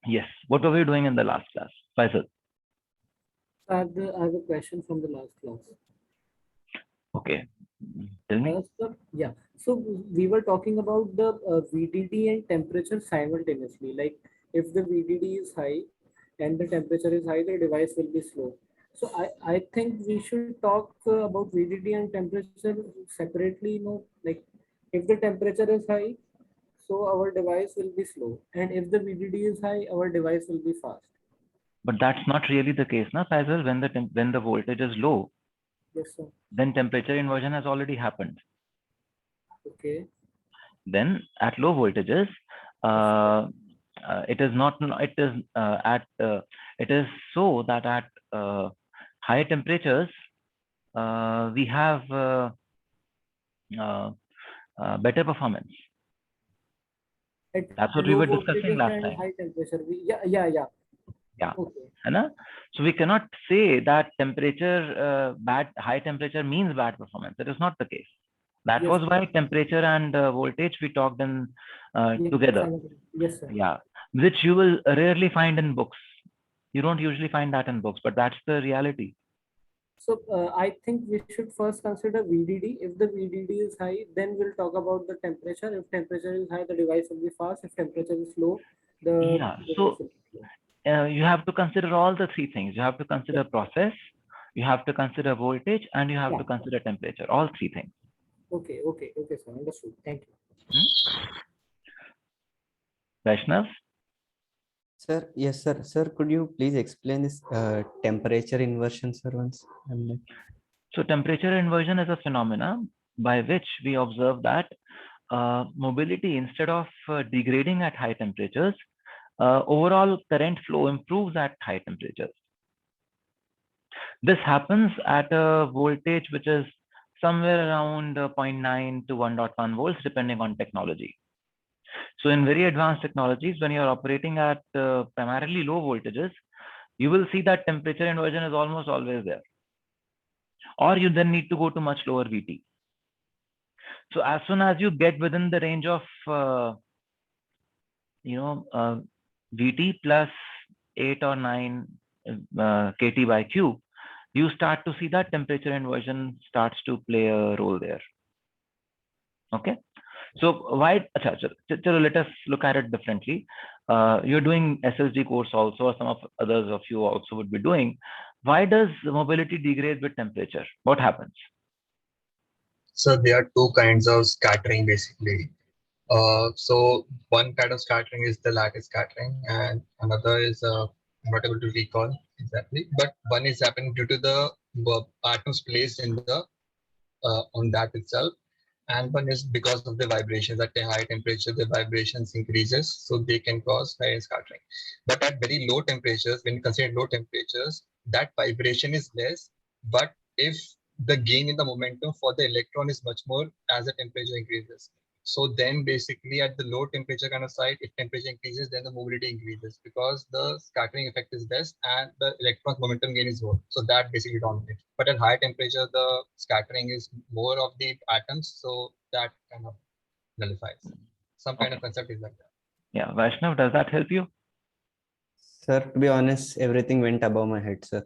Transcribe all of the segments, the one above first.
Yes. What were we doing in the last class? Faisal. I have a question from the last class. Okay. Tell me. Yeah. So we were talking about the VDD and temperature simultaneously. Like if the VDD is high and the temperature is high, the device will be slow. So I think we should talk about VDD and temperature separately. Like if the temperature is high, so our device will be slow, and if the VDD is high, our device will be fast. But that's not really the case, na, Faisal. When the voltage is low, Yes, sir. then temperature inversion has already happened. Okay. Then at low voltages, it is not. It is so that at higher temperatures, we have better performance. At That's what we low were discussing voltages last and time. high temperature, yeah. Yeah. Okay. Hai. So we cannot say that high temperature means bad performance. That is not the case. That Yes, was why temperature and voltage we talked in yes, together. yes, sir. Yeah, which you will rarely find in books. You don't usually find that in books, but that's the reality. So I think we should first consider VDD. If the VDD is high, then we'll talk about the temperature. If temperature is high, the device will be fast. If temperature is low, the Yeah. device So will be slow. you have to consider all the three things. You have to consider Yes. process, you have to consider voltage, and you have Yeah. to consider temperature. All three things. Okay, sir. Understood. Thank you. Hmm? Vaishnav? Sir, yes, sir. Sir, could you please explain this temperature inversion, sir, once? So temperature inversion is a phenomena by which we observe that mobility, instead of degrading at high temperatures, overall current flow improves at high temperatures. This happens at a voltage which is somewhere around 0.9 to 1.1 volts, depending on technology. So in very advanced technologies, when you're operating at primarily low voltages, you will see that temperature inversion is almost always there. Or you then need to go to much lower VT. So as soon as you get within the range of, VT plus 8 or 9 KT by Q, you start to see that temperature inversion starts to play a role there. Okay. So why, let us look at it differently. You're doing SSD course also, or some of others of you also would be doing. Why does mobility degrade with temperature? What happens? So there are two kinds of scattering basically. So one kind of scattering is the lattice scattering, and another is I'm not able to recall exactly, but one is happening due to the atoms placed in the on that itself, and one is because of the vibrations. At a high temperature the vibrations increases, so they can cause high scattering. But at very low temperatures, when you consider low temperatures, that vibration is less, but if the gain in the momentum for the electron is much more as the temperature increases. So then basically at the low temperature kind of site, if temperature increases, then the mobility increases because the scattering effect is less and the electron's momentum gain is more. So that basically dominates. But at high temperature, the scattering is more of the atoms. So that kind of nullifies. Some kind of concept is like that. Yeah, Vaishnav, does that help you? Sir, to be honest, everything went above my head, sir.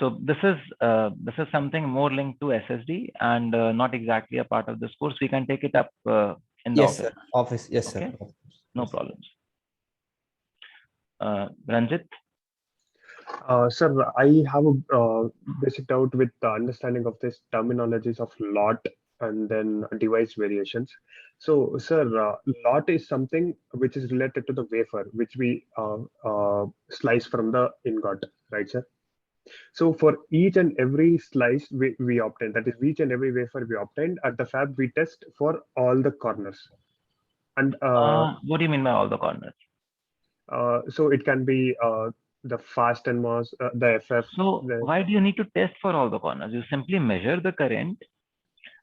So this is something more linked to SSD and not exactly a part of this course. We can take it up in the yes, office. sir. Office, yes, Okay? sir. No problems. Ranjit? Sir, I have a basic doubt with the understanding of this terminologies of lot and then device variations. So, sir, lot is something which is related to the wafer, which we slice from the ingot, right, sir? So for each and every slice we obtain, that is each and every wafer we obtained at the fab, we test for all the corners. And what do you mean by all the corners? so it can be the fast and MOS, the FF. So why do you need to test for all the corners? You simply measure the current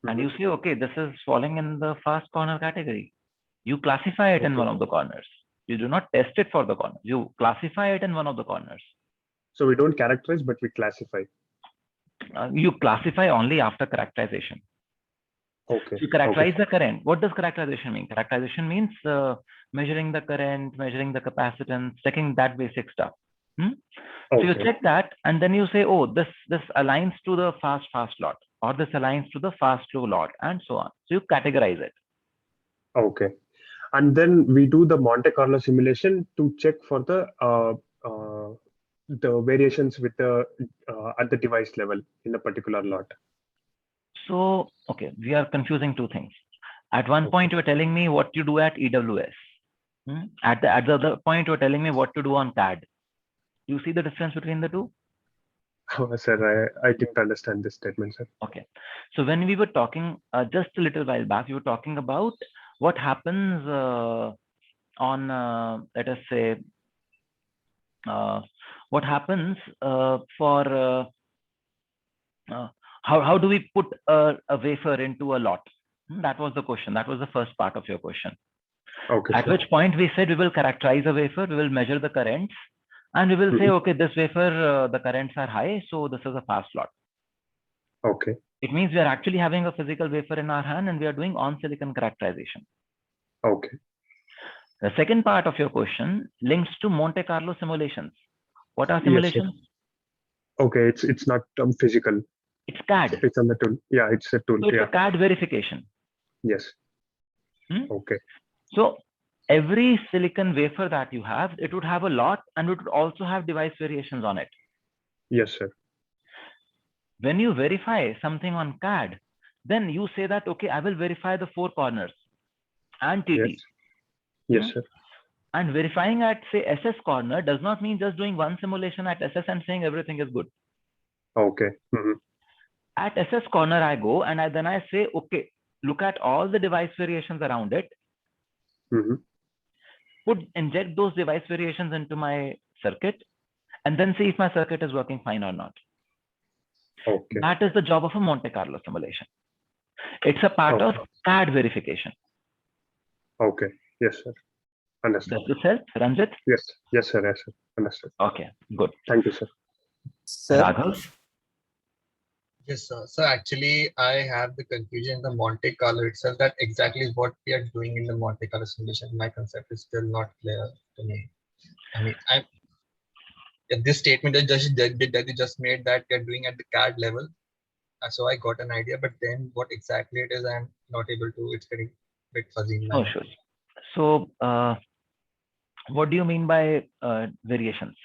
and you say, okay, this is falling in the fast corner category. You classify it in one of the corners. You do not test it for the corners. You classify it in one of the corners. So we don't characterize, but we classify. You classify only after characterization. Okay. So you characterize the current. What does characterization mean? Characterization means measuring the current, measuring the capacitance, checking that basic stuff. So you Okay. check that, and then you say, oh, this aligns to the fast lot, or this aligns to the fast slow lot, and so on. So you categorize it. Okay. And then we do the Monte Carlo simulation to check for the variations with the at the device level in a particular lot. So, okay, we are confusing two things. At one point, you were telling me what you do at EWS. At the other point, you were telling me what to do on CAD. You see the difference between the two? Oh, sir, I didn't understand this statement, sir. Okay. So when we were talking just a little while back, we were talking about what happens on, let us say, what happens for how do we put a wafer into a lot? That was the question. That was the first part of your question. Okay, At sir. which point we said we will characterize a wafer, we will measure the currents, and we will say, okay, this wafer, the currents are high, so this is a fast lot. Okay. It means we are actually having a physical wafer in our hand and we are doing on-silicon characterization. Okay. The second part of your question links to Monte Carlo simulations. What are Yes, sir. simulations? Okay, it's not physical. It's CAD. It's on the tool. Yeah, it's a tool. So it's Yeah. a CAD verification. Yes. Okay. So every silicon wafer that you have, it would have a lot and it would also have device variations on it. Yes, sir. When you verify something on CAD, then you say that, okay, I will verify the four corners and TT. Yes. Yes, sir. And verifying at, say, SS corner does not mean just doing one simulation at SS and saying everything is good. Okay. At SS corner, I go and then I say, okay, look at all the device variations around it. Inject those device variations into my circuit and then see if my circuit is working fine or not. Okay. That is the job of a Monte Carlo simulation. It's a part of CAD verification. Okay. Yes, sir. Understood. Does this help, Ranjit? Yes. Yes, sir. Yes, sir. Understood. Okay, good. Thank you, sir. Sir, Raghav? Yes, sir. So actually, I have the confusion in the Monte Carlo itself. That exactly is what we are doing in the Monte Carlo simulation. My concept is still not clear to me. I mean, this statement that you just made that we are doing at the CAD level. So I got an idea, but then what exactly it is, I'm not able to. It's getting a bit fuzzy in my Oh, head. sure. So, what do you mean by variations?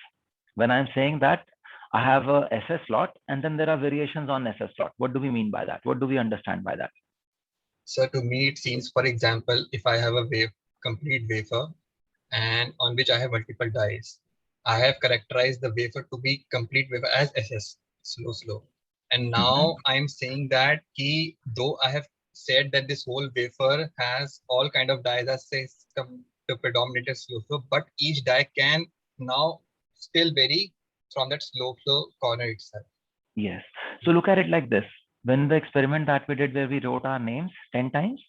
When I'm saying that I have a SS slot and then there are variations on SS slot, what do we mean by that? What do we understand by that? So to me, it seems, for example, if I have a complete wafer and on which I have multiple dies, I have characterized the wafer to be complete wafer as SS, slow. And now I'm saying that though I have said that this whole wafer has all kind of dies as say the predominated slow flow, but each die can now still vary from that slow flow corner itself. Yes. So look at it like this. When the experiment that we did where we wrote our names 10 times.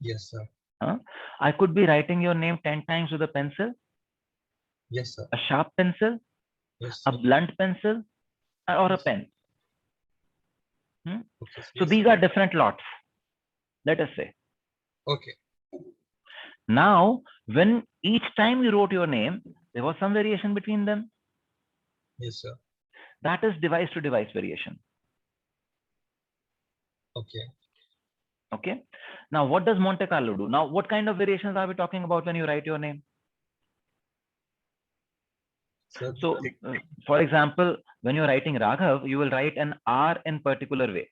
Yes, sir. I could be writing your name 10 times with a pencil. Yes, sir. A sharp pencil. Yes, a sir. blunt pencil, or a pen. Okay, so these are different lots, let us say. Okay. Now, when each time you wrote your name, there was some variation between them. Yes, sir. That is device to device variation. Okay. Okay. Now, what does Monte Carlo do? Now, what kind of variations are we talking about when you write your name? So, for example, when you're writing Raghav, you will write an R in particular way.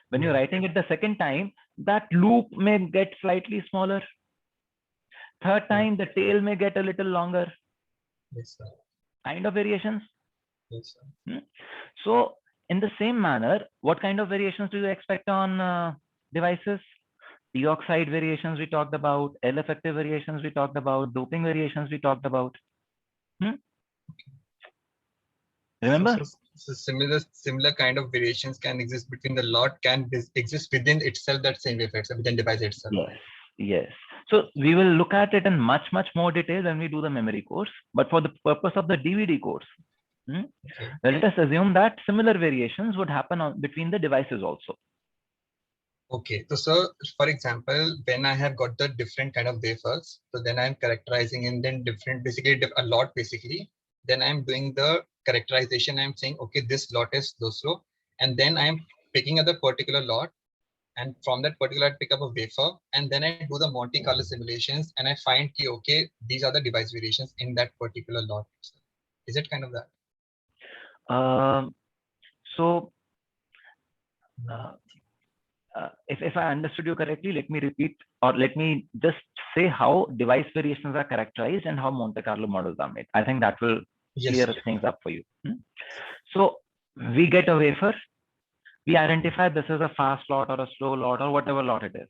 When you're writing it the second time, that loop may get slightly smaller. Third time, the tail may get a little longer. Yes, sir. Kind of variations. Yes, sir. So, in the same manner, what kind of variations do you expect on devices? P oxide variations we talked about, L effective variations we talked about, doping variations we talked about. Remember? So similar kind of variations can exist between the lot, can exist within itself, that same wafer, within device itself. Yes. So we will look at it in much more detail when we do the memory course. But for the purpose of the DVD course, let us assume that similar variations would happen between the devices also. Okay, so for example, when I have got the different kind of wafers, so then I'm characterizing in then different, basically a lot basically. Then I'm doing the characterization. I'm saying, okay, this lot is slow, and then I'm picking up the particular lot, and from that particular I pick up a wafer, and then I do the Monte Carlo simulations, and I find ki, okay, these are the device variations in that particular lot. Is it kind of that? So if I understood you correctly, let me repeat, or let me just say how device variations are characterized and how Monte Carlo models are made. I think that will Yes. clear things up for you. So we get a wafer, we identify this is a fast lot or a slow lot or whatever lot it is.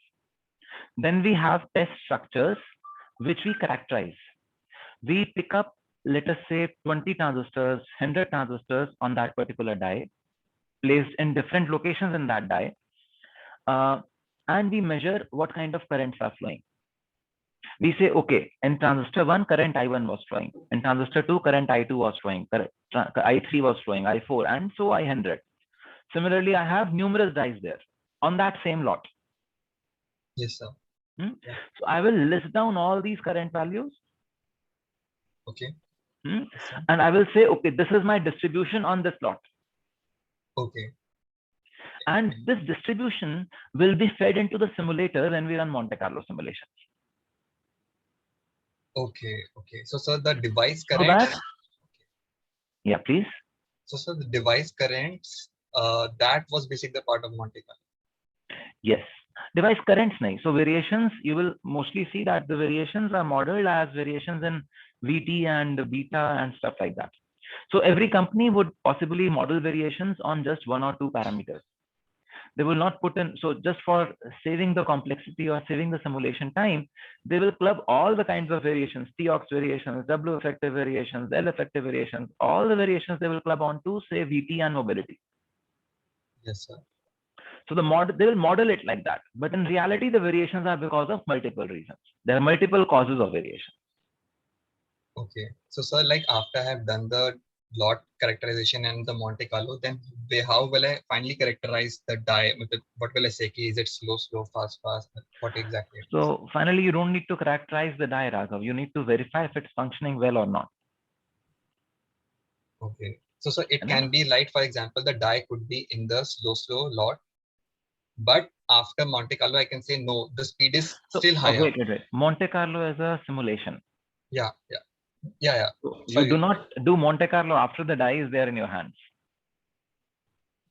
Then we have test structures which we characterize. We pick up, let us say, 20 transistors, 100 transistors on that particular die, placed in different locations in that die, and we measure what kind of currents are flowing. We say, okay, in transistor 1, current I1 was flowing. In transistor 2, current I2 was flowing. I3 was flowing, I4, and so I100. Similarly, I have numerous dies there on that same lot. Yes, sir. Yeah. So I will list down all these current values. Okay. Yes, and I will say, okay, this is my distribution on this lot. Okay. And this distribution will be fed into the simulator when we run Monte Carlo simulations. Okay. Okay. So, sir, the device So currents. that, yeah, please. So, sir, the device currents, that was basically the part of Monte Carlo. Yes. Device currents nahi. So variations, you will mostly see that the variations are modeled as variations in VT and beta and stuff like that. So every company would possibly model variations on just 1 or 2 parameters. They will not put in, so just for saving the complexity or saving the simulation time, they will club all the kinds of variations, T-ox variations, W effective variations, L effective variations, all the variations they will club onto, say, VT and mobility. Yes, sir. So they will model it like that. But in reality, the variations are because of multiple reasons. There are multiple causes of variation. Okay. So, sir, like after I have done the lot characterization and the Monte Carlo, then how will I finally characterize the die? What will I say? Is it slow, fast, fast? What exactly? So finally, you don't need to characterize the die, Raghav. You need to verify if it's functioning well or not. Okay. So it can be like, for example, the die could be in the slow lot, but after Monte Carlo, I can say, no, the speed is still higher. Wait. Monte Carlo is a simulation. Yeah. So you do not do Monte Carlo after the die is there in your hands.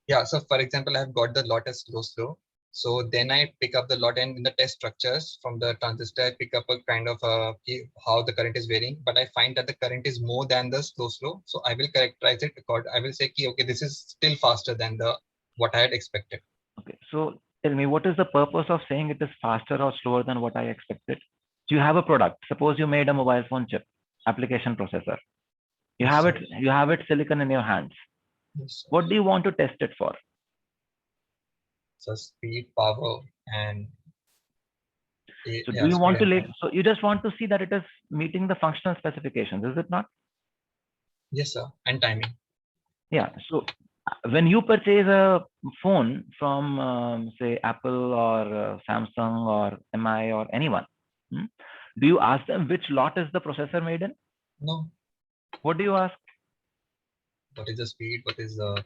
Yeah. So for example, I have got the lot as slow. So then I pick up the lot, and in the test structures from the transistor, I pick up a kind of how the current is varying, but I find that the current is more than the slow. So I will characterize it according. I will say, okay, this is still faster than what I had expected. Okay. So tell me, what is the purpose of saying it is faster or slower than what I expected? So you have a product. Suppose you made a mobile phone chip, application processor. You have it silicon in your hands. Yes, what do you want to test it for? So speed, power, and so do you want to so you just want to see that it is meeting the functional specifications, is it not? Yes, sir. And timing. Yeah. So when you purchase a phone from say Apple or Samsung or MI or anyone, do you ask them which lot is the processor made in? No. What do you ask? What is the speed? What is the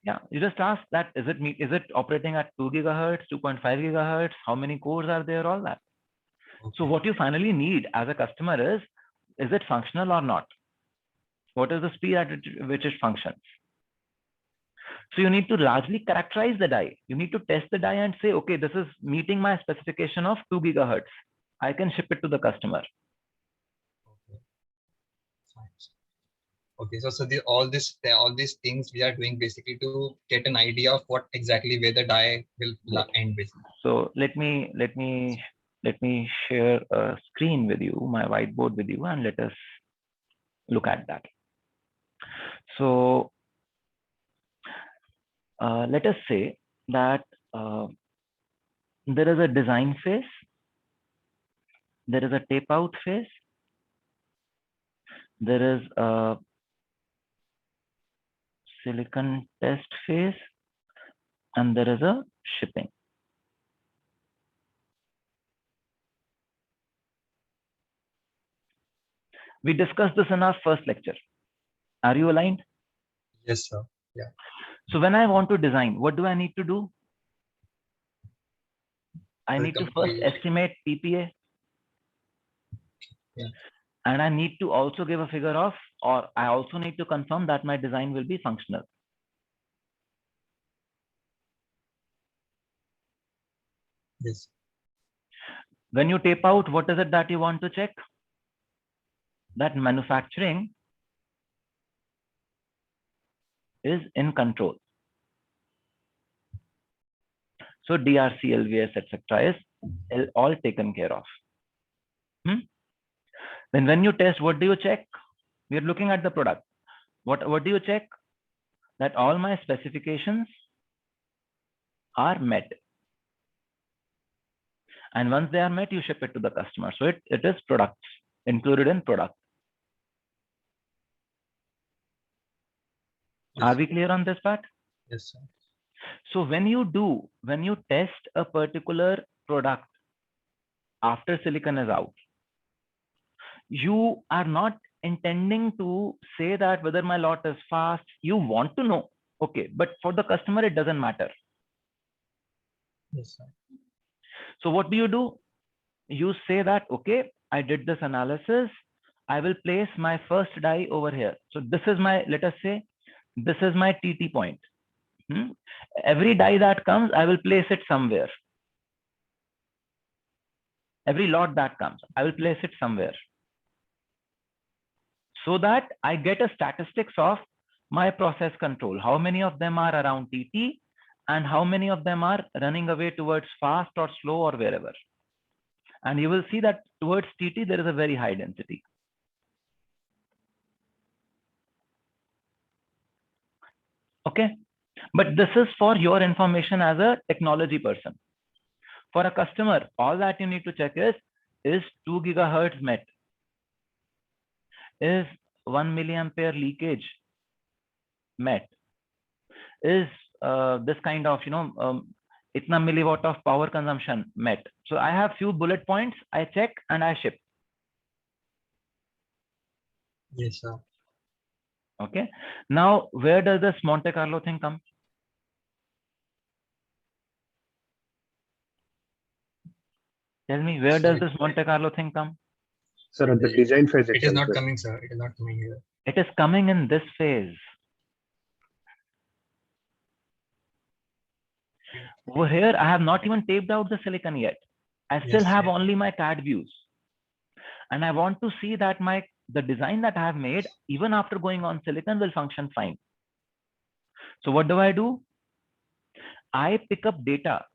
Yeah, you just ask that is it operating at 2 gigahertz, 2.5 gigahertz, how many cores are there, all that. Okay. So what you finally need as a customer is it functional or not? What is the speed at which it functions? So you need to largely characterize the die. You need to test the die and say, okay, this is meeting my specification of 2 gigahertz. I can ship it to the customer. Okay, so all these things we are doing basically to get an idea of what exactly where the die will end with. So let me share a screen with you, my whiteboard with you, and let us look at that. So let us say that there is a design phase, there is a tape out phase, there is a silicon test phase, and there is a shipping. We discussed this in our first lecture. Are you aligned? Yes, sir. Yeah. So when I want to design, what do I need to do? I need to first estimate PPA. Yeah. And I need to also give a figure of, or I also need to confirm that my design will be functional. Yes. When you tape out, what is it that you want to check? That manufacturing is in control. So DRC, LVS, etc. is all taken care of. Then when you test, what do you check? We are looking at the product. What do you check? That all my specifications are met. And once they are met, you ship it to the customer. So it is products included in product. Yes. Are we clear on this part? Yes, sir. So when you test a particular product after silicon is out, you are not intending to say that whether my lot is fast. You want to know, okay, but for the customer, it doesn't matter. Yes, sir. So what do? You say that, okay, I did this analysis. I will place my first die over here. So this is my, let us say, this is my TT point. Every die that comes, I will place it somewhere. Every lot that comes, I will place it somewhere. So that I get a statistics of my process control. How many of them are around TT and how many of them are running away towards fast or slow or wherever. And you will see that towards TT, there is a very high density. Okay. But this is for your information as a technology person. For a customer, all that you need to check is 2 gigahertz met? Is 1 milliampere leakage met? Is this kind of, itna milliwatt of power consumption met? So I have few bullet points, I check and I ship. Yes, sir. Okay. Now, where does this Monte Carlo thing come? Tell me, where does this Monte Carlo thing come? Sir, at the design phase It is itself, not sir. coming, sir. It is not coming here. It is coming in this phase. Over here, I have not even taped out the silicon yet. I still have only my CAD views. And I want to see that the design that I have made, even after going on silicon, will function fine. So what do? I pick up data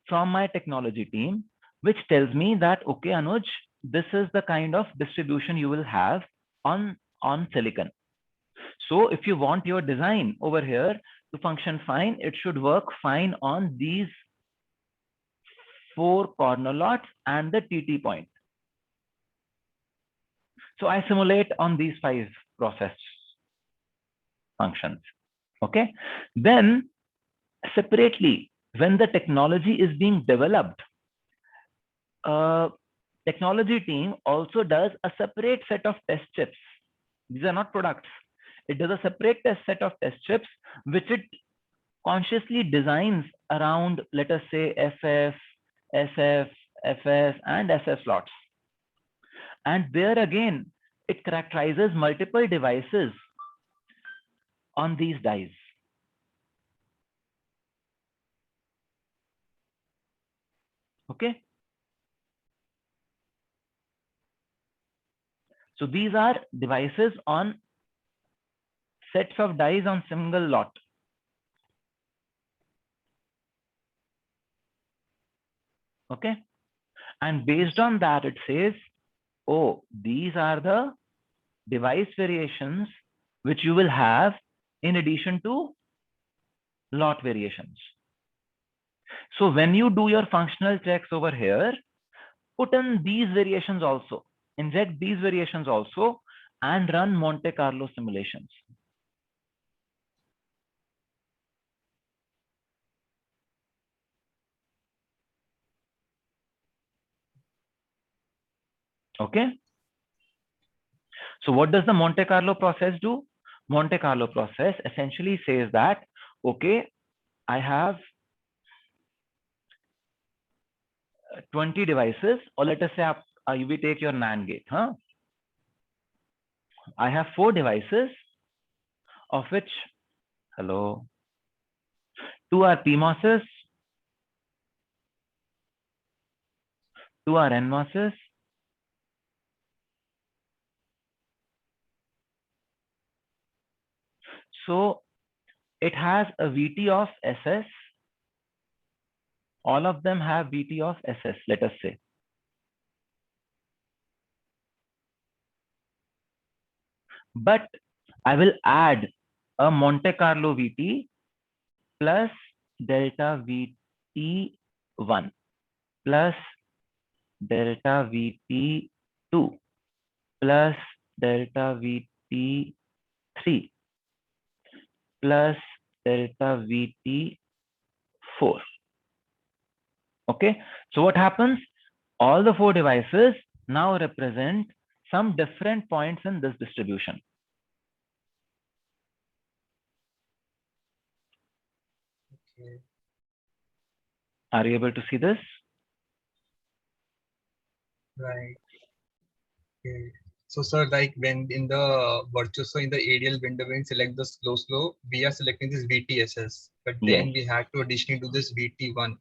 from my technology team, which tells me that, okay, Anuj, this is the kind of distribution you will have on silicon. So if you want your design over here to function fine, it should work fine on these 4 corner lots and the TT point. So I simulate on these 5 process functions. Okay. Then separately, when the technology is being developed, technology team also does a separate set of test chips. These are not products. It does a separate set of test chips, which it consciously designs around, let us say, FF, SF, FS, and SS slots. And there again, it characterizes multiple devices on these dies. Okay. So these are devices on sets of dies on single lot. Okay. And based on that, it says, oh, these are the device variations which you will have in addition to lot variations. So when you do your functional checks over here, put in these variations also, inject these variations also, and run Monte Carlo simulations. Okay. So what does the Monte Carlo process do? Monte Carlo process essentially says that, okay, I have 20 devices, or let us say we take your NAND gate. I have 4 devices, of which, hello, 2 are PMOSes, 2 are NMOSes, so it has a VT of SS. All of them have VT of SS, let us say. But I will add a Monte Carlo VT plus delta VT1 plus delta VT2 plus delta VT3 plus delta VT4. Okay, so what happens? All the 4 devices now represent some different points in this distribution. Okay. Are you able to see this? Right. Okay. So, sir, like when in the Virtuoso in the ADL window, when we select the slow, we are selecting this VTSS, but then Yes. we had to additionally do this VT1.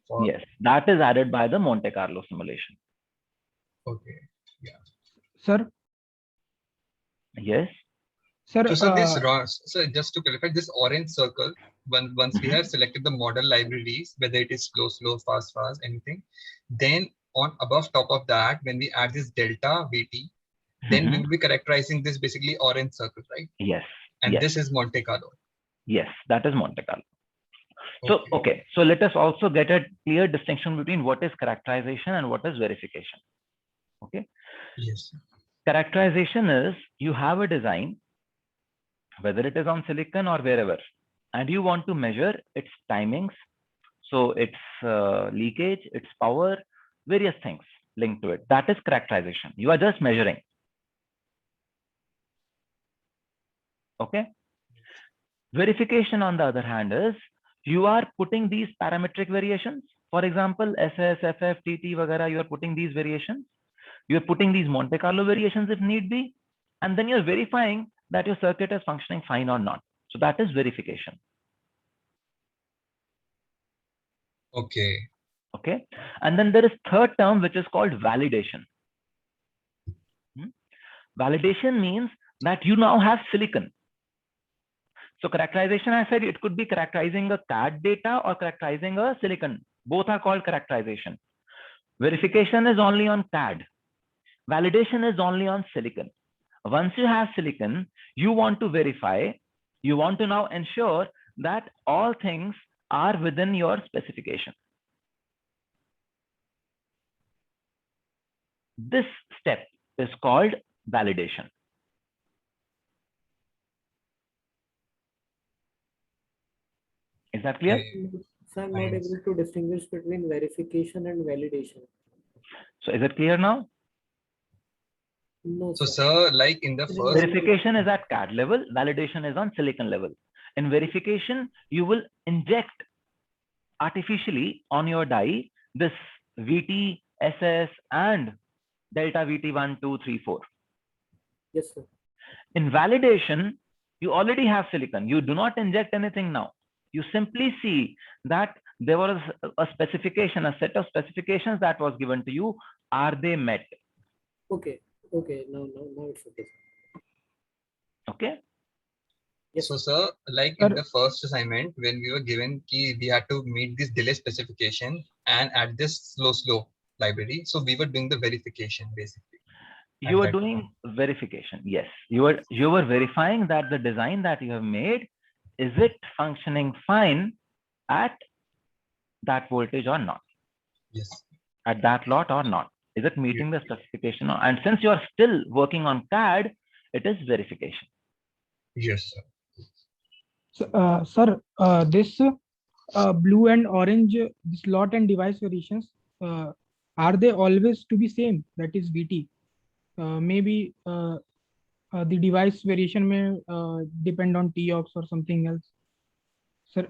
For, Yes, that is added by the Monte Carlo simulation. okay. Yeah. Sir, Yes. sir, So, so just to clarify, this orange circle, once we have selected the model libraries, whether it is slow, fast, anything, then on above top of that, when we add this delta VT, then we will be characterizing this basically orange circle, right? Yes. And yes. this is Monte Carlo. Yes, that is Monte Carlo. So, okay. So let us also get a clear distinction between what is characterization and what is verification. Okay. Yes. Characterization is you have a design, whether it is on silicon or wherever, and you want to measure its timings. So its leakage, its power, various things linked to it. That is characterization. You are just measuring. Okay. Verification, on the other hand, is you are putting these parametric variations. For example, SS, FF, TT, vagara, you are putting these variations. You are putting these Monte Carlo variations if need be. And then you're verifying that your circuit is functioning fine or not. So that is verification. Okay. Okay. And then there is third term, which is called validation. Validation means that you now have silicon. So characterization, I said, it could be characterizing a CAD data or characterizing a silicon. Both are called characterization. Verification is only on CAD. Validation is only on silicon. Once you have silicon, you want to verify, you want to now ensure that all things are within your specification. This step is called validation. Is that clear? So I'm not able to distinguish between verification and validation. So is it clear now? No, so sir, like in the first verification is at CAD level, validation is on silicon level. In verification, you will inject artificially on your die this VT, SS, and delta VT1, 2, 3, 4. Yes, sir. In validation, you already have silicon. You do not inject anything now. You simply see that there was a specification, a set of specifications that was given to you. Are they met? Okay. Okay. Now it's okay. Okay. Yes. So, sir, like in the first assignment, when we were given key, we had to meet this delay specification and add this slow library. So we were doing the verification basically. You were doing verification. Yes, you were verifying that the design that you have made, is it functioning fine at that voltage or not? Yes. At that lot or not? Is it meeting the specification? And since you are still working on CAD, it is verification. Yes, sir. So, sir, this blue and orange, this lot and device variations, are they always to be same? That is VT. Maybe the device variation may depend on TOX or something else. Sir,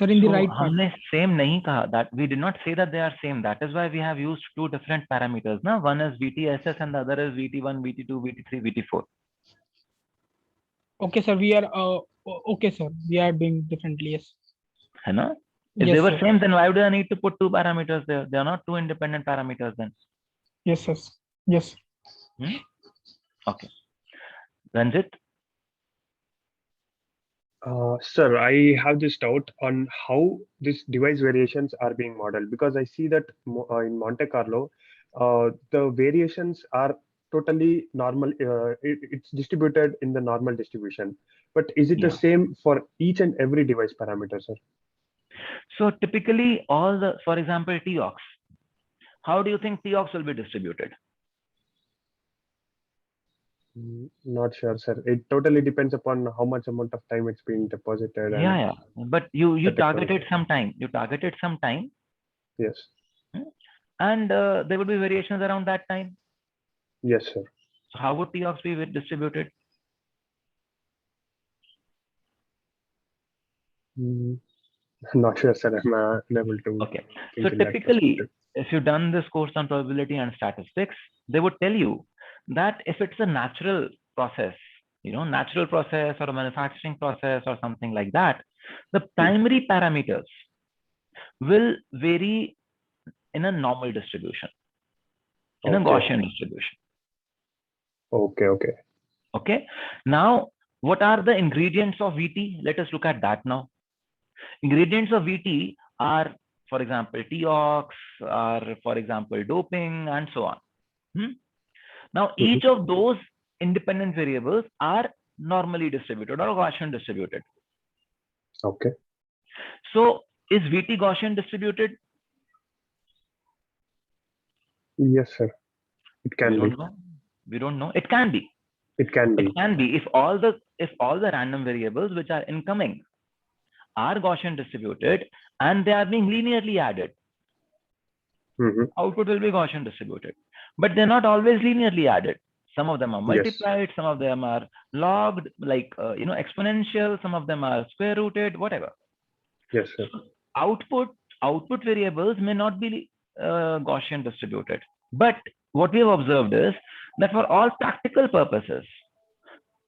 in the So right part. हमने same नहीं कहा, that we did not say that they are same. That is why we have used two different parameters. Now one is VTSS and the other is VT1, VT2, VT3, VT4. Okay, sir. We are okay, sir. We are doing differently. Yes. है ना? If Yes, they were sir. same, then why do I need to put two parameters there? They are not two independent parameters then. Yes, sir. Yes. Okay. Ranjit? Sir, I have this doubt on how these device variations are being modeled, because I see that in Monte Carlo, the variations are totally normal. It's distributed in the normal distribution. But is it the Yeah. same for each and every device parameter, sir? So typically all the, for example, TOX. How do you think TOX will be distributed? Not sure, sir. It totally depends upon how much amount of time it's being deposited. And Yeah. But you the targeted technology. some time. You targeted some time, Yes. and there would be variations around that time. Yes, sir. So how would TOX be distributed? Not sure, sir. I'm unable to. Okay. think So in that typically, perspective. if you've done this course on probability and statistics, they would tell you that if it's a natural process, natural process or a manufacturing process or something like that, the primary parameters will vary in a normal distribution, in a Okay. Gaussian distribution. Okay. Okay. Now, what are the ingredients of VT? Let us look at that now. Ingredients of VT are, for example, TOX, or for example, doping, and so on. Now, each of those independent variables are normally distributed or Gaussian distributed. Okay. So, is VT Gaussian distributed? Yes, sir. It can be. We don't know. It can be. It can be. It can be if all the random variables which are incoming are Gaussian distributed and they are being linearly added. Output will be Gaussian distributed, but they're not always linearly added. Some of them are multiplied, some of them are logged, like exponential. Some of them are square rooted, whatever. Yes, sir. So output variables may not be Gaussian distributed, but what we have observed is that for all practical purposes,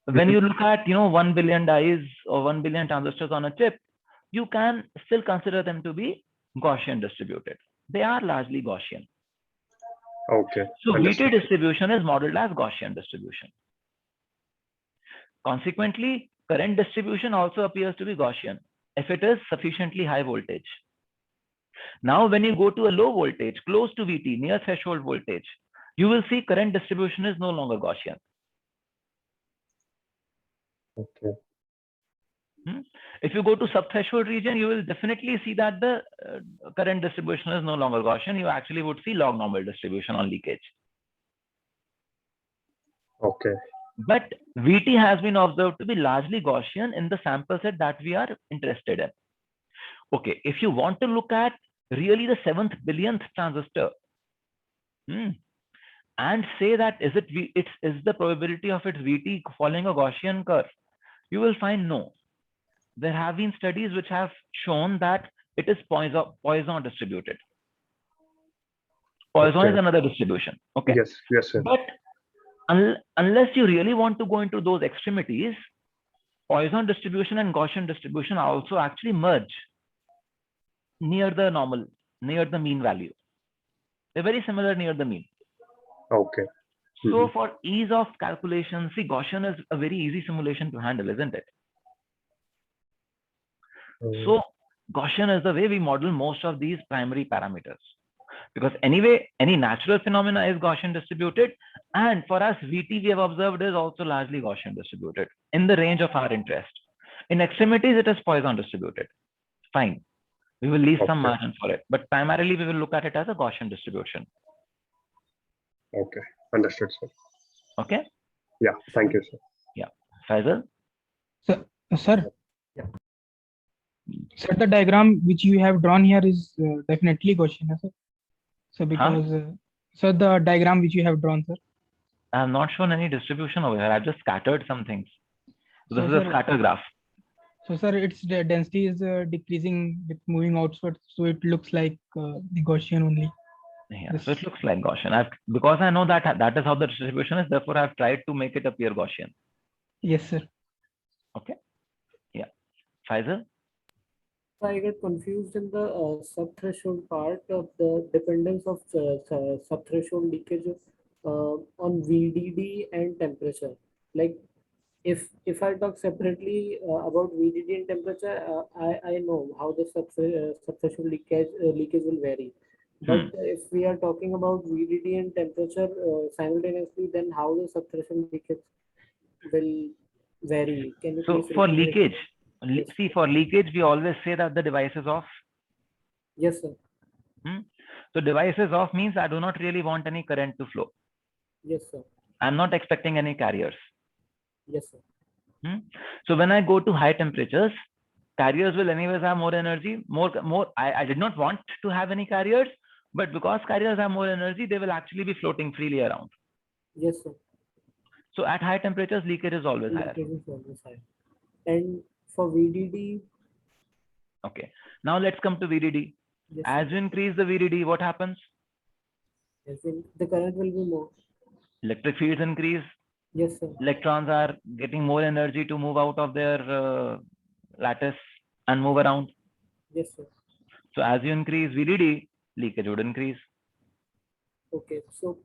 when you look at 1 billion dies or 1 billion transistors on a chip, you can still consider them to be Gaussian distributed. They are largely Gaussian. Okay. So Understood. VT distribution is modeled as Gaussian distribution. Consequently, current distribution also appears to be Gaussian if it is sufficiently high voltage. Now, when you go to a low voltage, close to VT, near threshold voltage, you will see current distribution is no longer Gaussian. Okay. If you go to sub-threshold region, you will definitely see that the current distribution is no longer Gaussian. You actually would see log normal distribution on leakage. Okay. But VT has been observed to be largely Gaussian in the sample set that we are interested in. Okay, if you want to look at really the 7th billionth transistor and say that is the probability of its VT following a Gaussian curve, you will find no. There have been studies which have shown that it is Poisson distributed. Poisson is another distribution. Okay. Yes, sir. But unless you really want to go into those extremities, Poisson distribution and Gaussian distribution also actually merge near the normal, near the mean value. They're very similar near the mean. Okay. So for ease of calculation, see, Gaussian is a very easy simulation to handle, isn't it? So Gaussian is the way we model most of these primary parameters, because anyway, any natural phenomena is Gaussian distributed, and for us, VT we have observed is also largely Gaussian distributed in the range of our interest. In extremities, it is Poisson distributed. Fine. We will leave some margin for it, but primarily we will look at it as a Gaussian distribution. Okay. Understood, sir. Okay. Yeah. Thank you, sir. Yeah. Faisal? Sir, the diagram which you have drawn here is definitely Gaussian, sir. So because So the diagram which you have drawn, sir. I have not shown any distribution over here. I've just scattered some things. So this So, is a sir, scatter graph. So, sir, its density is decreasing with moving outwards, so it looks like the Gaussian only. Yeah, This- so it looks like Gaussian. Because I know that that is how the distribution is, therefore I've tried to make it appear Gaussian. Yes, sir. Okay. Yeah. Faisal? I get confused in the subthreshold part of the dependence of subthreshold leakage on VDD and temperature. Like if I talk separately about VDD and temperature, I know how the subthreshold leakage will vary. But if we are talking about VDD and temperature simultaneously, then how the subthreshold leakage will vary? Can you So please for repeat it? leakage, Yes. see, for leakage, we always say that the device is off. Yes, sir. So device is off means I do not really want any current to flow. Yes, sir. I'm not expecting any carriers. Yes, sir. So when I go to high temperatures, carriers will anyways have more energy. I did not want to have any carriers, but because carriers have more energy, they will actually be floating freely around. Yes, sir. So at high temperatures, leakage is always higher. Leakage is always high. And for VDD, Okay. Now let's come to VDD. yes, As you increase the VDD, what happens? yes, the current will be more. Electric fields increase. Yes, sir. Electrons are getting more energy to move out of their lattice and move around. Yes, sir. So as you increase VDD, leakage would increase. Okay. So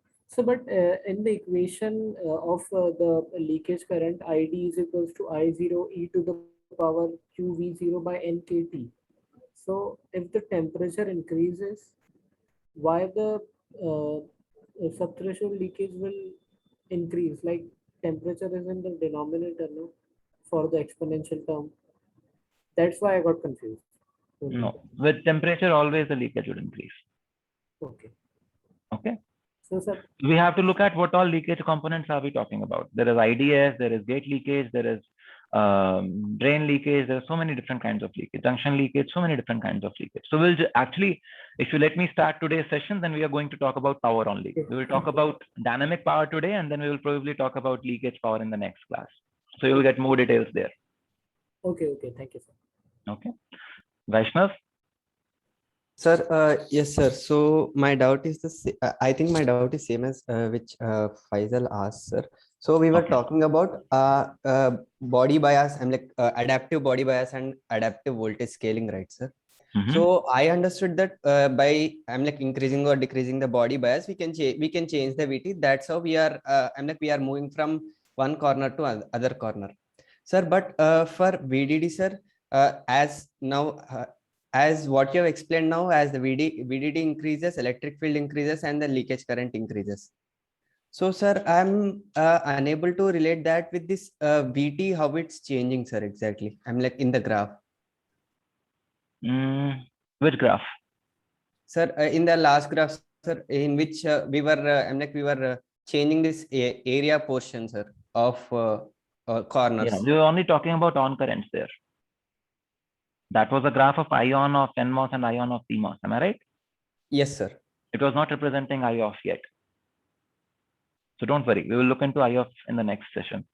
but in the equation of the leakage current, ID is equals to I0 e to the power QV0 by NKT. So if the temperature increases, why the subthreshold leakage will increase? Like temperature is in the denominator, no, for the exponential term. That's why I got confused. No, with temperature, always the leakage would increase. Okay. Okay. So, sir, We have to look at what all leakage components are we talking about. There is IDS, there is gate leakage, there is drain leakage. There are so many different kinds of leakage, junction leakage, so many different kinds of leakage. So we'll actually, if you let me start today's session, then we are going to talk about power only. We will talk about dynamic power today, and then we will probably talk about leakage power in the next class. So you will get more details there. okay. Thank you, sir. Okay. Vaishnav? Sir, yes, sir. So my doubt is I think my doubt is same as which Faisal asked, sir. So we were talking about body bias and like adaptive body bias and adaptive voltage scaling, right, sir? So I understood that by increasing or decreasing the body bias, we can change the VT. That's how we are we are moving from one corner to other corner, sir. But for VDD, sir, as now. As what you have explained now, as the VDD increases, electric field increases, and the leakage current increases. So, sir, I'm unable to relate that with this VT, how it's changing, sir, exactly. I'm like in the graph. Which graph? Sir, in the last graph, sir, in which we were changing this area portion, sir, of corners. Yeah, we were only talking about on currents there. That was a graph of ion of NMOS and ion of PMOS. Am I right? Yes, sir. It was not representing I of yet. So don't worry. We will look into I of in the next session.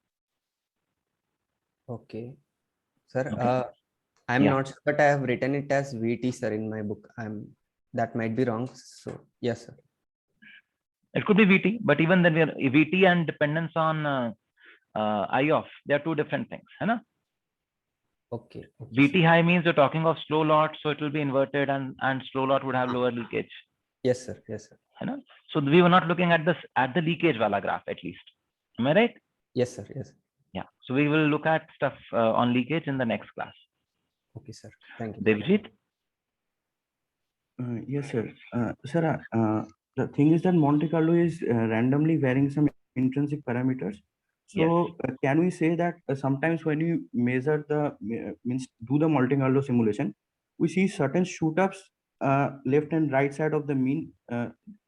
Okay. Sir, Okay. I'm not sure, but I have written it as VT, sir, in my book. That might be wrong. So yes, sir. It could be VT, but even then VT and dependence on I of, they are two different things. Hai? Okay. VT high means you're talking of slow lot, so it will be inverted and slow lot would have lower leakage. Yes, sir. Yes, sir. So we were not looking at the leakage wala graph at least. Am I right? Yes, sir. Yes. Yeah. So we will look at stuff on leakage in the next class. Okay, sir. Thank you. Devjit? Yes, sir. Sir, the thing is that Monte Carlo is randomly varying some intrinsic parameters. So can we say that sometimes when you measure do the Monte Carlo simulation, we see certain shoot-ups left and right side of the mean.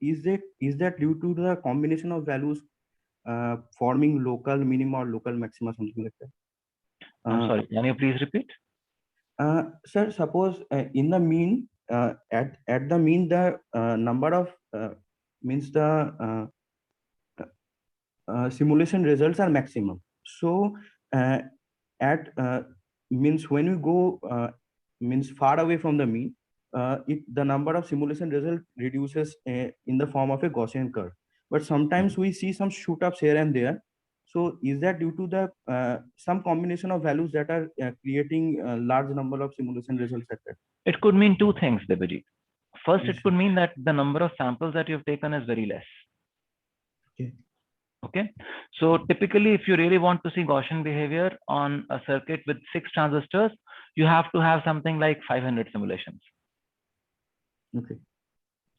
Is that due to the combination of values forming local minima or local maxima, something like that? I'm sorry, can you please repeat? Sir, suppose in the mean, at the mean, the number of means the simulation results are maximum. So at means when you go means far away from the mean, the number of simulation result reduces in the form of a Gaussian curve. But sometimes we see some shoot ups here and there. So is that due to the some combination of values that are creating a large number of simulation results at that? It could mean two things, Debajit. First, Yes, it could mean that the number of samples that you've taken is very less. Okay. Okay. So typically, if you really want to see Gaussian behavior on a circuit with 6 transistors, you have to have something like 500 simulations. Okay.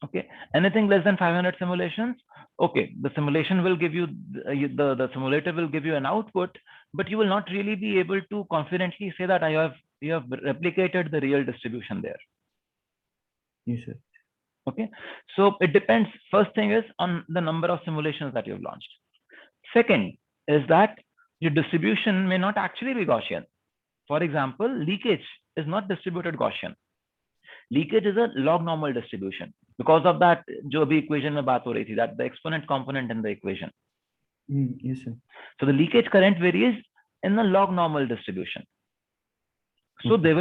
Okay. Anything less than 500 simulations, okay, the simulation will give you the simulator will give you an output, but you will not really be able to confidently say that you have replicated the real distribution there. Yes, sir. Okay. So it depends. First thing is on the number of simulations that you've launched. Second is that your distribution may not actually be Gaussian. For example, leakage is not distributed Gaussian. Leakage is a log normal distribution. Because of that, जो अभी equation में बात हो रही थी, that the exponent component in the equation. Yes, sir. So the leakage current varies in the log normal distribution. So Okay. there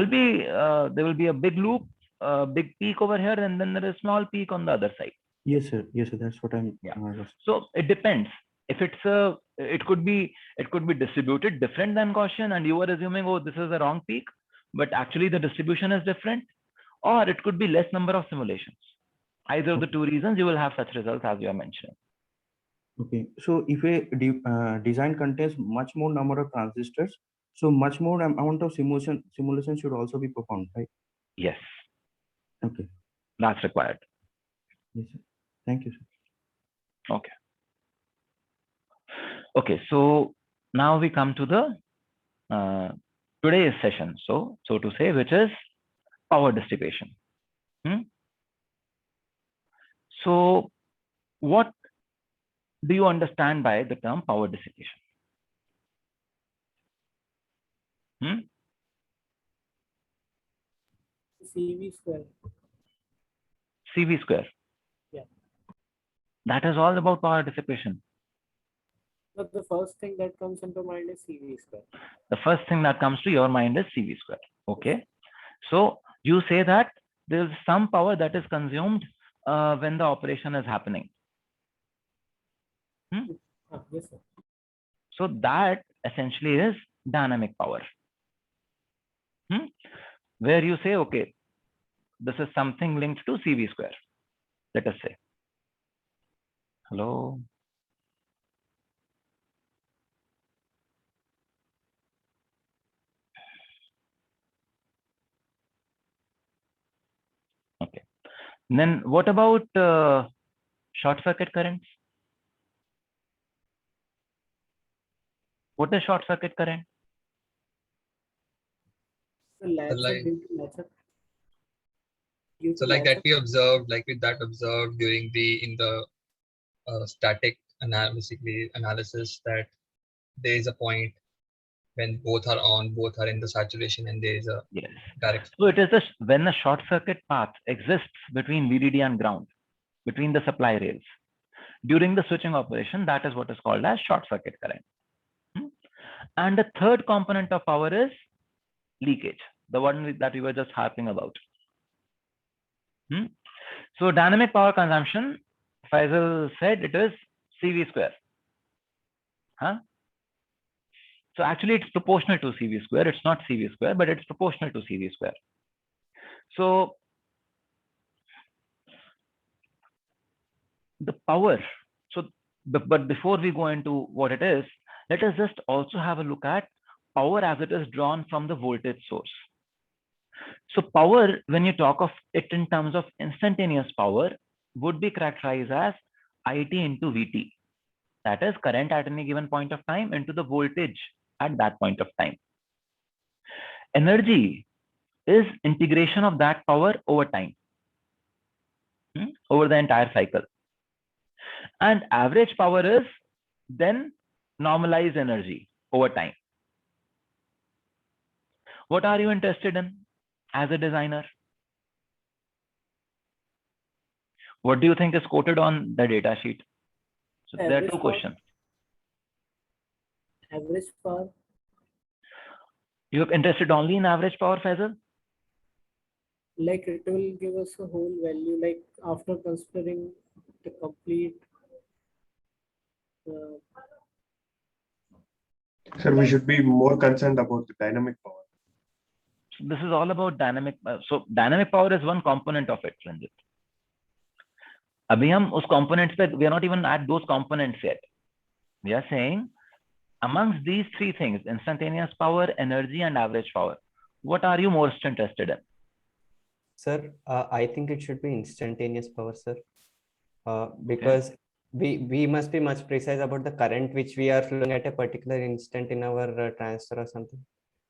will be a big loop, a big peak over here, and then there is a small peak on the other side. Yes, sir. Yes, sir. That's what I'm. Yeah. Was- So it depends. If it's it could be distributed different than Gaussian, and you were assuming, oh, this is the wrong peak, but actually the distribution is different, or it could be less number of simulations. Either of the two reasons, you will have such results as you are mentioning. Okay. So if a design contains much more number of transistors, so much more amount of simulation should also be performed, right? Yes, Okay. that's required. Yes, sir. Thank you, sir. Okay. Okay, so now we come to the today's session, so to say, which is power dissipation. So what do you understand by the term power dissipation? CV square. CV square. Yeah. That is all about power dissipation. But the first thing that comes into mind is CV square. The first thing that comes to your mind is CV square. Okay. So you say that there is some power that is consumed when the operation is happening. Yes, sir. So that essentially is dynamic power. Where you say, okay, this is something linked to CV square. Let us say. Hello. Okay. And then what about short circuit currents? What is short circuit current? So latch like- due to latch up. Due So to like latch that up. we observed, like with that observed during the static basically analysis, that there is a point when both are on, both are in the saturation, and there is a Yes. direct. So it is this when a short circuit path exists between VDD and ground, between the supply rails. During the switching operation, that is what is called as short circuit current. And the third component of power is leakage, the one that we were just harping about. So dynamic power consumption, Faisal said it is CV square. So actually it's proportional to CV square. It's not CV square, but it's proportional to CV square. So the power, but before we go into what it is, let us just also have a look at power as it is drawn from the voltage source. So power, when you talk of it in terms of instantaneous power, would be characterized as IT into VT. That is current at any given point of time into the voltage at that point of time. Energy is integration of that power over time, over the entire cycle. And average power is then normalized energy over time. What are you interested in as a designer? What do you think is quoted on the data sheet? So there are Average two power. questions. Average power. You're interested only in average power, Faisal? Like it will give us a whole value, like after considering the complete uh, Sir, we should be more concerned about the dynamic power. So this is all about dynamic. So dynamic power is one component of it, Ranjit. अभी हम उस components पे, we are not even at those components yet. We are saying amongst these three things, instantaneous power, energy, and average power, what are you most interested in? Sir, I think it should be instantaneous power, sir. Because we must be much precise about the current which we are flowing at a particular instant in our transfer or something.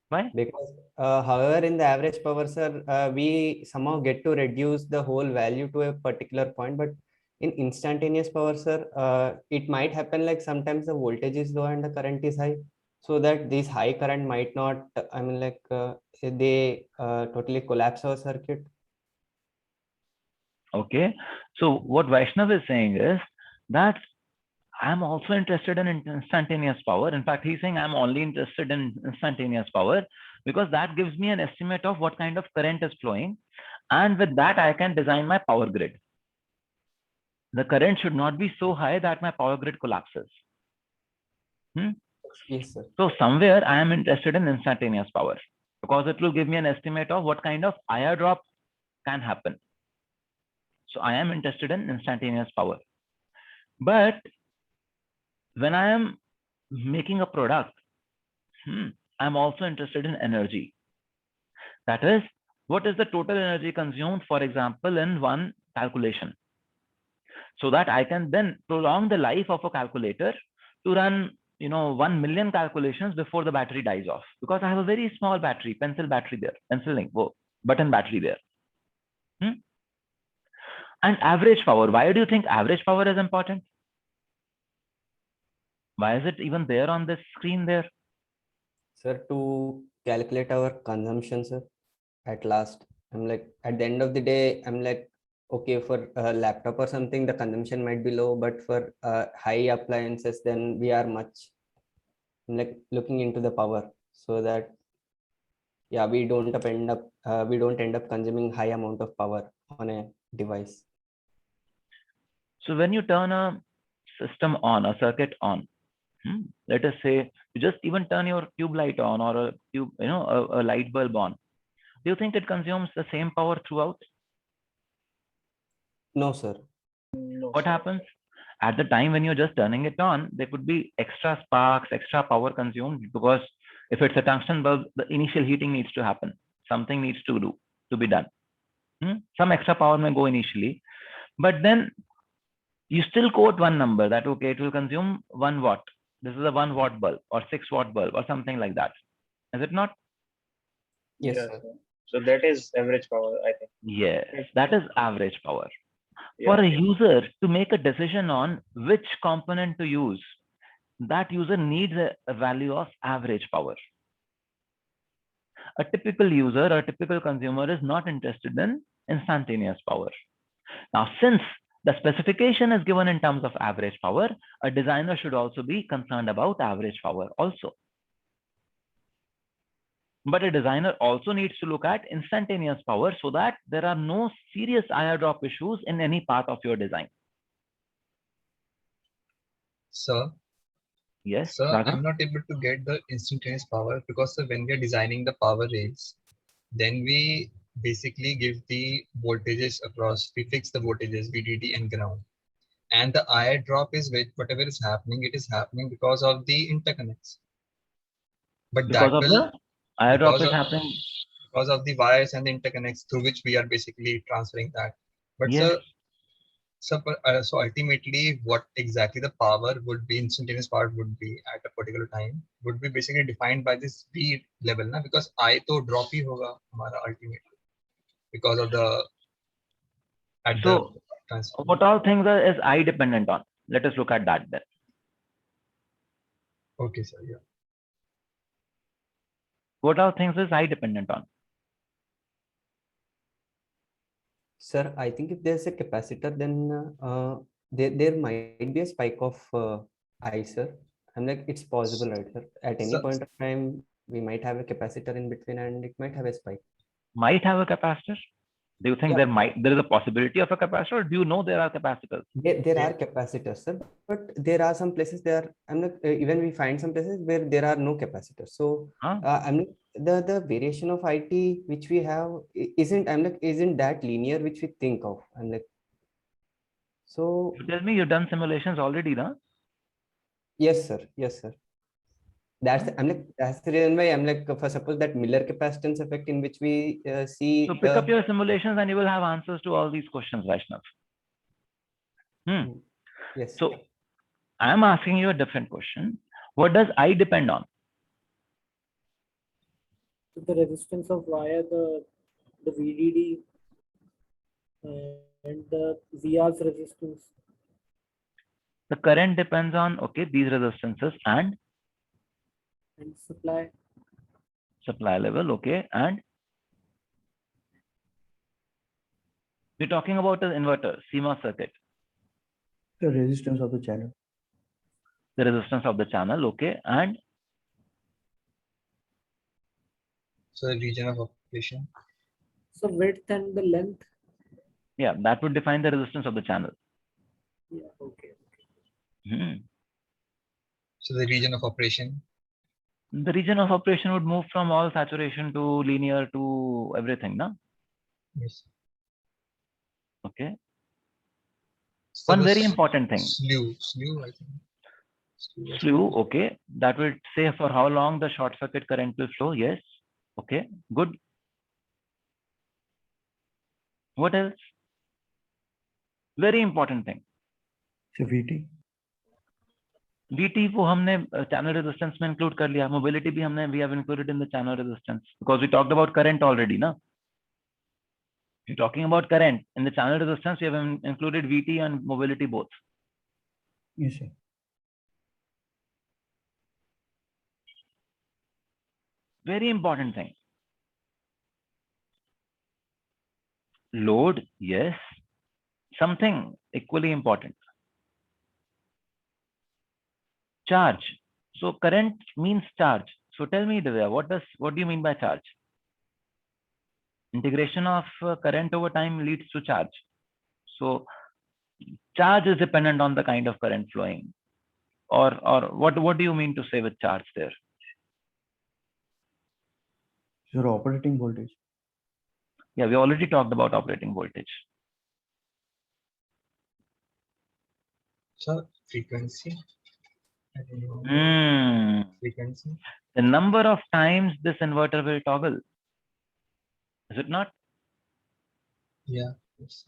Why? Because however, in the average power, sir, we somehow get to reduce the whole value to a particular point, but in instantaneous power, sir, it might happen like sometimes the voltage is low and the current is high, so that this high current might not, I mean, like they totally collapse our circuit. Okay. So what Vaishnav is saying is that I'm also interested in instantaneous power. In fact, he's saying I'm only interested in instantaneous power because that gives me an estimate of what kind of current is flowing. And with that, I can design my power grid. The current should not be so high that my power grid collapses. Yes, sir. So somewhere I am interested in instantaneous power because it will give me an estimate of what kind of IR drop can happen. So I am interested in instantaneous power. But when I am making a product, I'm also interested in energy. That is, what is the total energy consumed, for example, in one calculation? So that I can then prolong the life of a calculator to run 1 million calculations before the battery dies off, because I have a very small battery, pencil battery there, button battery there. And average power, why do you think average power is important? Why is it even there on this screen there? Sir, to calculate our consumption, sir, at last, I'm like, at the end of the day, I'm like, okay, for a laptop or something, the consumption might be low, but for high appliances, then we are much, I'm like looking into the power, so that, yeah, we don't end up consuming high amount of power on a device. So when you turn a system on, a circuit on, let us say you just even turn your tube light on or a tube, a light bulb on. Do you think it consumes the same power throughout? No, sir. no, What sir. happens? At the time when you're just turning it on, there could be extra sparks, extra power consumed, because if it's a tungsten bulb, the initial heating needs to happen. Something needs to be done. Some extra power may go initially, but then you still quote one number that, okay, it will consume 1 watt. This is a 1 watt bulb or 6 watt bulb or something like that. Is it not? Yes, Yes, sir. sir. So that is average power, I think. Yes, that is average power. Yeah, For a yeah. user to make a decision on which component to use, that user needs a value of average power. A typical user or a typical consumer is not interested in instantaneous power. Now, since the specification is given in terms of average power, a designer should also be concerned about average power also. But a designer also needs to look at instantaneous power so that there are no serious IR drop issues in any part of your design. Sir, Yes, sir, Raghav? I'm not able to get the instantaneous power because when we are designing the power rails, then we basically give the voltages across, we fix the voltages VDD and ground. And the IR drop is whatever is happening, it is happening because of the interconnects. But Because that of will, the IR drop because is happening. because of the wires and the interconnects through which we are basically transferring that. But Yes. so ultimately, what exactly the power would be, instantaneous power would be at a particular time, would be basically defined by this V level, na? Because I to drop hi hoga hamara ultimately because of the So transfer. what all things is I dependent on? Let us look at that then. Okay, sir. Yeah. What all things is I dependent on? Sir, I think if there's a capacitor, then there might be a spike of I, sir. I'm like, it's possible, right, sir? At any So, point of time, we might have a capacitor in between and it might have a spike. Might have a capacitor. Do you think Yeah. there is a possibility of a capacitor, or do you know there are capacitors? There are capacitors, sir, but there are some places there. I'm not even we find some places where there are no capacitors. So Huh? I'm not, the variation of IT which we have isn't that linear which we think of. I'm like, so You tell me you've done simulations already, no? yes, sir. Yes, sir. That's the reason why I'm like, for suppose that Miller capacitance effect in which we see So pick up your simulations and you will have answers to all these questions, Vaishnav. yes. So I'm asking you a different question. What does I depend on? The resistance of wire, the VDD, and the VR's resistance. The current depends on, okay, these resistances and supply level, okay, and we're talking about an inverter, CMOS circuit, The resistance of the channel. the resistance of the channel, okay, and so the region of operation. so width and the length. yeah, that would define the resistance of the channel. Yeah, okay. So the region of operation. The region of operation would move from all saturation to linear to everything, no? Yes. Okay. So One the very important thing. Slew, I think. Slew, okay. That will say for how long the short circuit current will flow. Yes. Okay. Good. What else? Very important thing. So VT. VT वो हमने channel resistance में include कर लिया. Mobility भी हमने we have included in the channel resistance because we talked about current already, na? You're talking about current in the channel resistance. We have included VT and mobility both. Yes, sir. Very important thing. Load, yes. Something equally important. Charge. So current means charge. So tell me, Divya, what do you mean by charge? Integration of current over time leads to charge. So charge is dependent on the kind of current flowing. Or what do you mean to say with charge there? Your operating voltage. Yeah, we already talked about operating voltage. So frequency. I don't know. Frequency. The number of times this inverter will toggle. Is it not? Yeah. Yes.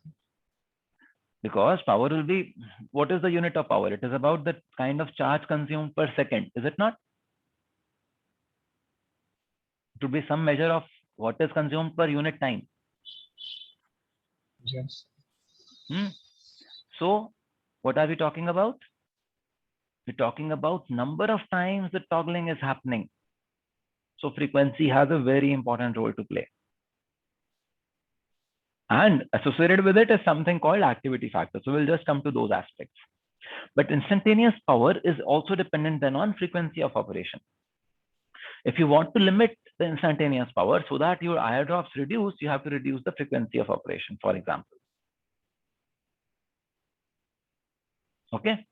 Because power will be, what is the unit of power? It is about the kind of charge consumed per second. Is it not? It would be some measure of what is consumed per unit time. Yes. So what are we talking about? We're talking about number of times the toggling is happening. So frequency has a very important role to play. And associated with it is something called activity factor. So we'll just come to those aspects. But instantaneous power is also dependent then on frequency of operation. If you want to limit the instantaneous power so that your IR drops reduce, you have to reduce the frequency of operation, for example. Okay.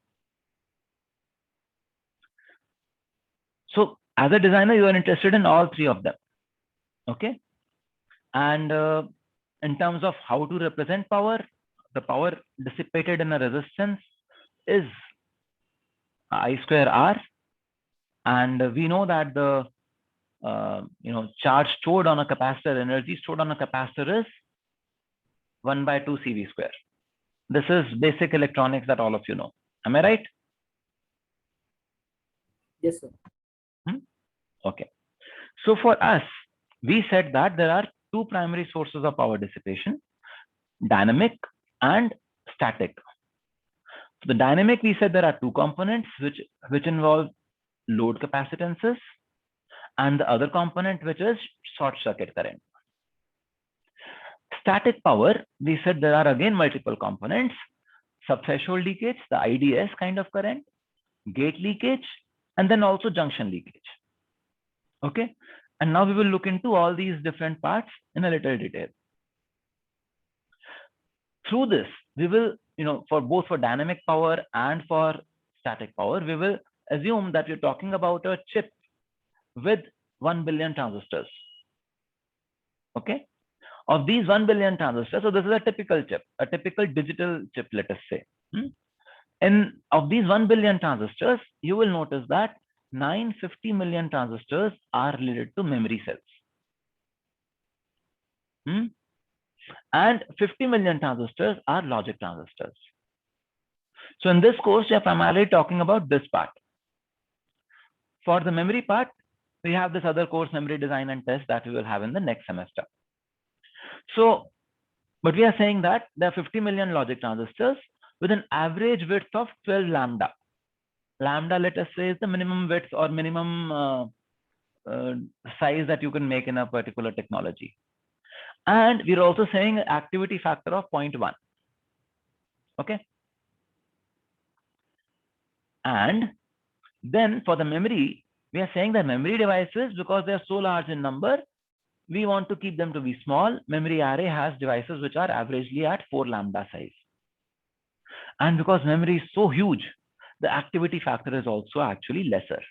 So as a designer, you are interested in all three of them. Okay. And in terms of how to represent power, the power dissipated in a resistance is I square R. And we know that the charge stored on a capacitor, energy stored on a capacitor is 1/2 CV square. This is basic electronics that all of you know. Am I right? Yes, sir. Okay. So for us, we said that there are two primary sources of power dissipation, dynamic and static. So the dynamic, we said there are two components which involve load capacitances and the other component which is short circuit current. static power, we said there are again multiple components: subthreshold leakage, the IDS kind of current, gate leakage, and then also junction leakage. Okay, and now we will look into all these different parts in a little detail. Through this, we will, for both for dynamic power and for static power, we will assume that we're talking about a chip with 1 billion transistors. Okay, of these 1 billion transistors, so this is a typical chip, a typical digital chip, let us say. And of these 1 billion transistors, you will notice that 950 million transistors are related to memory cells. And 50 million transistors are logic transistors. So in this course, we are primarily talking about this part. For the memory part, we have this other course, memory design and test, that we will have in the next semester. So, but we are saying that there are 50 million logic transistors with an average width of 12 lambda. Lambda, let us say, is the minimum width or minimum size that you can make in a particular technology. And we're also saying activity factor of 0.1. Okay. And then for the memory, we are saying that memory devices, because they are so large in number, we want to keep them to be small. Memory array has devices which are averagely at 4 lambda size. And because memory is so huge, the activity factor is also actually lesser.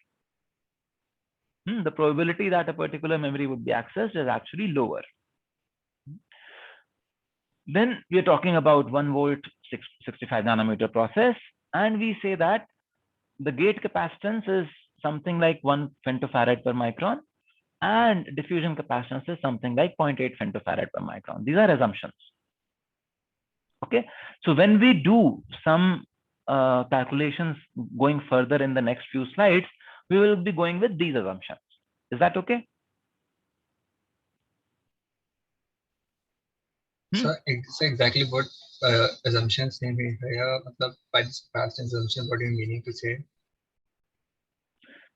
The probability that a particular memory would be accessed is actually lower. Then we are talking about 1 volt 65 nanometer process, and we say that the gate capacitance is something like 1 femtofarad per micron, and diffusion capacitance is something like 0.8 femtofarad per micron. These are assumptions. Okay, so when we do some calculations going further in the next few slides, we will be going with these assumptions. Is that okay? So it's exactly what assumptions need to be here. By this capacitance assumption, what are you meaning to say?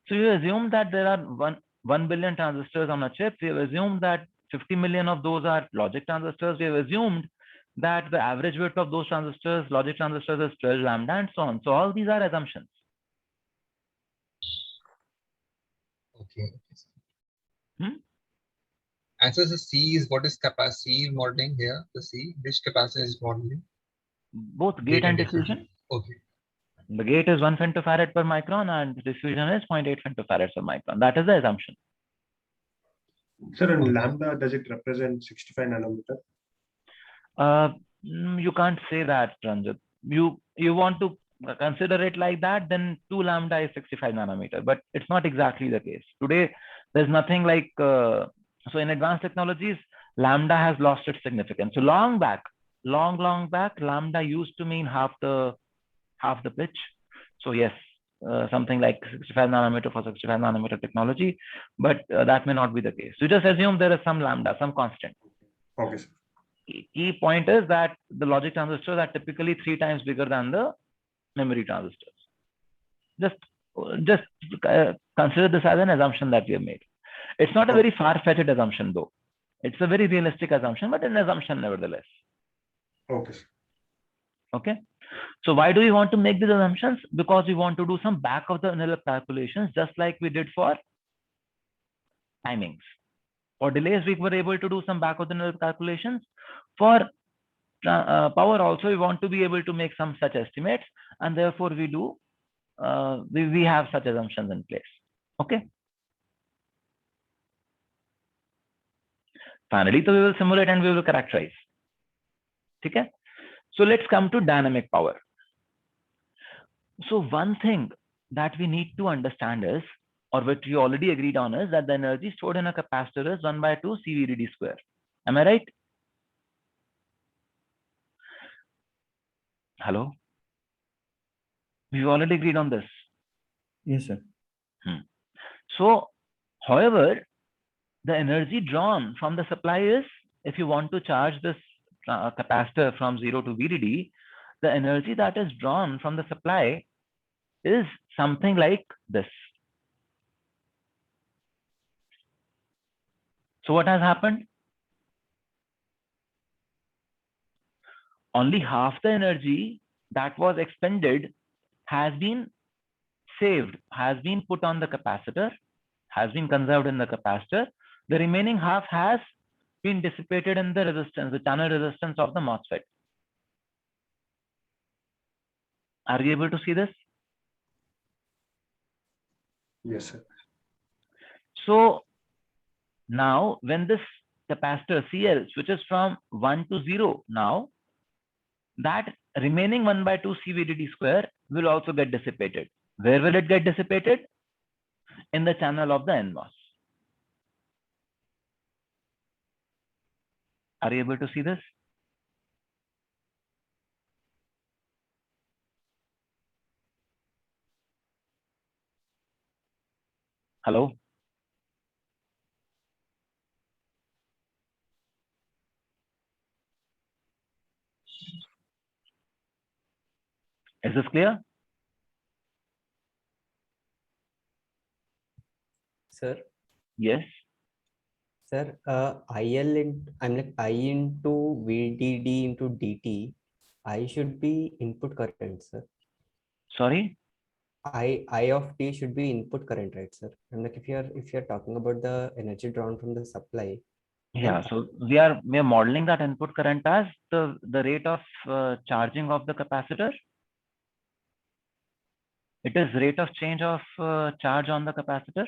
So you assume that there are 1 billion transistors on a chip. We have assumed that 50 million of those are logic transistors. We have assumed that the average width of those transistors, logic transistors, is 12 lambda, and so on. So all these are assumptions. Okay. And so the C is what is capacity modeling here? The C, which capacity is modeling? Both gate and diffusion. Okay. The gate is 1 femtofarad per micron and diffusion is 0.8 femtofarad per micron. That is the assumption. Sir, and lambda, does it represent 65 nanometer? You can't say that, Ranjit. You want to consider it like that, then 2 lambda is 65 nanometer, but it's not exactly the case. Today, there's nothing like, so in advanced technologies, lambda has lost its significance. So long back, lambda used to mean half the pitch. So yes, something like 65 nanometer for 65 nanometer technology, but that may not be the case. So just assume there is some lambda, some constant. Okay, sir. Key point is that the logic transistors are typically 3 times bigger than the memory transistors. Just consider this as an assumption that we have made. It's not a very far-fetched assumption though. It's a very realistic assumption, but an assumption nevertheless. Okay. Okay. So why do we want to make these assumptions? Because we want to do some back of the envelope calculations, just like we did for timings. For delays, we were able to do some back of the envelope calculations. For power also, we want to be able to make some such estimates, and therefore we do, we have such assumptions in place. Okay. Finally, so we will simulate and we will characterize. Okay. So let's come to dynamic power. So one thing that we need to understand is, or which we already agreed on, is that the energy stored in a capacitor is 1/2 CVDD square. Am I right? Hello? We've already agreed on this. Yes, sir. So, however, the energy drawn from the supply is, if you want to charge this capacitor from 0 to VDD, the energy that is drawn from the supply is something like this. So what has happened? only half the energy that was expended has been saved, has been put on the capacitor, has been conserved in the capacitor. The remaining half has been dissipated in the resistance, the channel resistance of the MOSFET. Are you able to see this? Yes, sir. So now when this capacitor CL switches from 1 to 0, now that remaining 1/2 CVDD square will also get dissipated. Where will it get dissipated? In the channel of the NMOS. Are you able to see this? Hello? Is this clear? Sir, Yes. sir, IL in, I'm like I into VDD into DT, I should be input current, sir. Sorry? I of T should be input current, right, sir? I'm like if you're talking about the energy drawn from the supply, Yeah. then So we are modeling that input current as the rate of charging of the capacitor. It is rate of change of charge on the capacitor.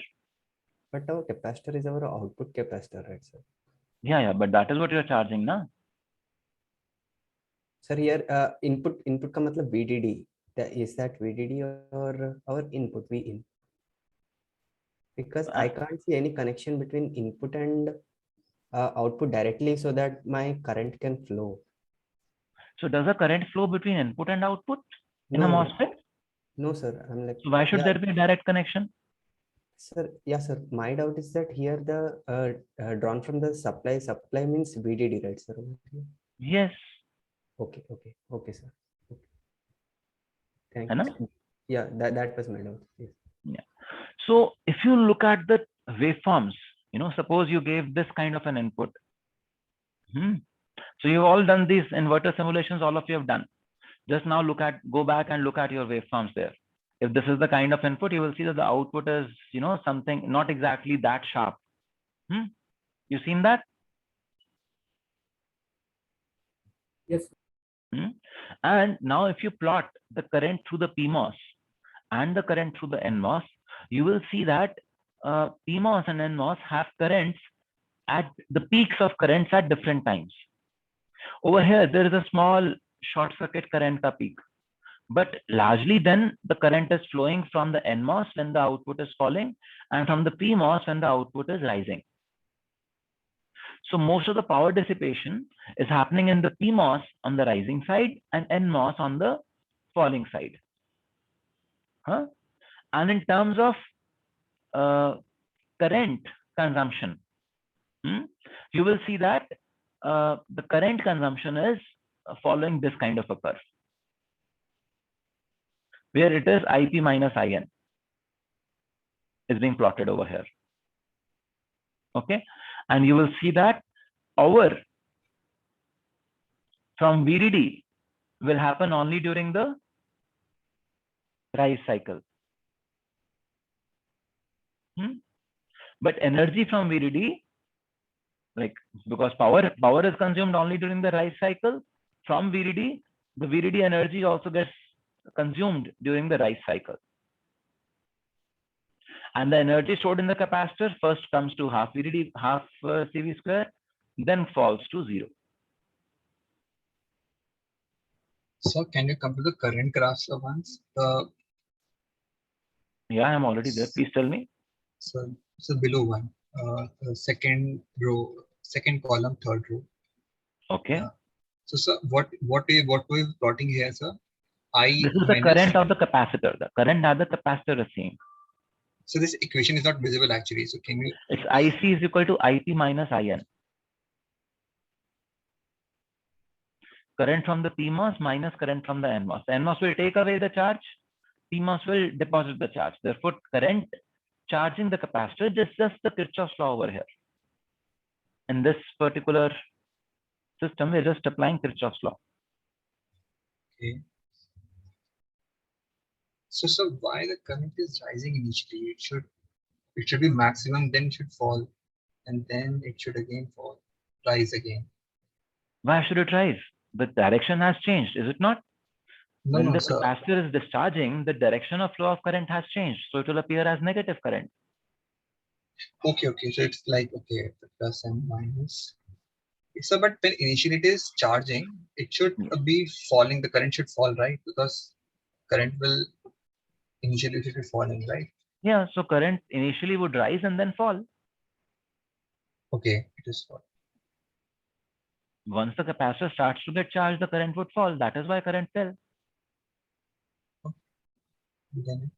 but our capacitor is our output capacitor, right, sir? Yeah, but that is what you're charging, na? Sir, here input का मतलब VDD. Is that VDD or our input V in? Because I can't see any connection between input and output directly so that my current can flow. So does the current flow between input and output in a No, MOSFET? no, sir. I'm like, So why should yeah, there be a direct connection? sir. Yeah, sir. My doubt is that here the drawn from the supply. Supply means VDD, right, sir? Yes. Okay, sir. Okay. Thank है you, ना? sir. Yeah, that was my doubt. Yes. Yeah. So if you look at the waveforms, suppose you gave this kind of an input. So you've all done these inverter simulations, all of you have done. Just now go back and look at your waveforms there. If this is the kind of input, you will see that the output is, something not exactly that sharp. You seen that? Yes. And now if you plot the current through the PMOS and the current through the NMOS, you will see that PMOS and NMOS have currents at the peaks of currents at different times. Over here, there is a small short circuit current ka peak, but largely then the current is flowing from the NMOS when the output is falling and from the PMOS when the output is rising. So most of the power dissipation is happening in the PMOS on the rising side and NMOS on the falling side. And in terms of current consumption, you will see that the current consumption is following this kind of a curve, where it is IP minus IN is being plotted over here. Okay, and you will see that power from VDD will happen only during the rise cycle. But energy from VDD, because power is consumed only during the rise cycle, from VDD, the VDD energy also gets consumed during the rise cycle. And the energy stored in the capacitor first comes to half VDD, half CV square, then falls to 0. So can you come to the current graphs once? Yeah, I'm already there. Please tell me. So below one, the second row, second column, third row. Okay. So what we're plotting here, sir? This is the current of the capacitor. The current that the capacitor is seeing. So this equation is not visible actually. So can you? It's IC is equal to IP minus IN. Current from the PMOS minus current from the NMOS. The NMOS will take away the charge. PMOS will deposit the charge. Therefore, current charging the capacitor is just the Kirchhoff's law over here. In this particular system, we're just applying Kirchhoff's law. Okay. So why the current is rising initially? It should be maximum, then it should fall, and then it should again fall, rise again. Why should it rise? The direction has changed, is it not? No, When no, the sir. capacitor is discharging, the direction of flow of current has changed. So it will appear as negative current. Okay, okay. So it's like, okay, the plus and minus. So, but when initially it is charging, it should be falling. The current should fall, right? Because current will initially should be falling, right? Yeah, so current initially would rise and then fall. Okay, it is falling. Once the capacitor starts to get charged, the current would fall. That is why current fell. Then,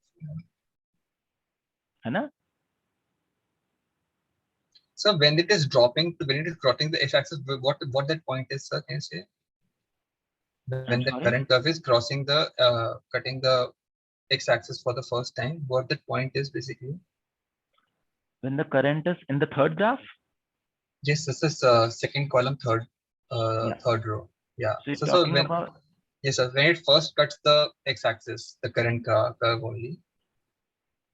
है ना? so when it is dropping, when it is crossing the x-axis, what that point is, sir? Can you say? When the sorry? current curve is crossing the cutting the x-axis for the first time, what that point is basically? When the current is in the third graph? Yes, this is second column, third third row. Yeah. So you're So talking when about, yes, sir, when it first cuts the x-axis, the current curve only,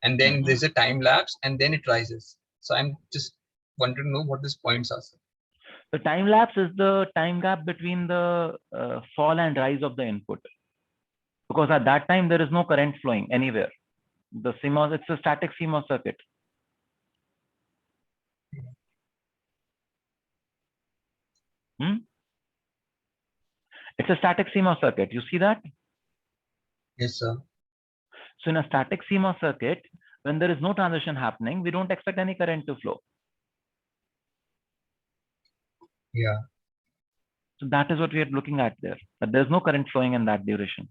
and then Mhm. there's a time lapse, and then it rises. So I'm just wanting to know what these points are, sir. the time lapse is the time gap between the fall and rise of the input. Because at that time, there is no current flowing anywhere. The CMOS, it's a static CMOS circuit. It's a static CMOS circuit. You see that? Yes, sir. So in a static CMOS circuit, when there is no transition happening, we don't expect any current to flow. Yeah. So that is what we are looking at there. But there's no current flowing in that duration.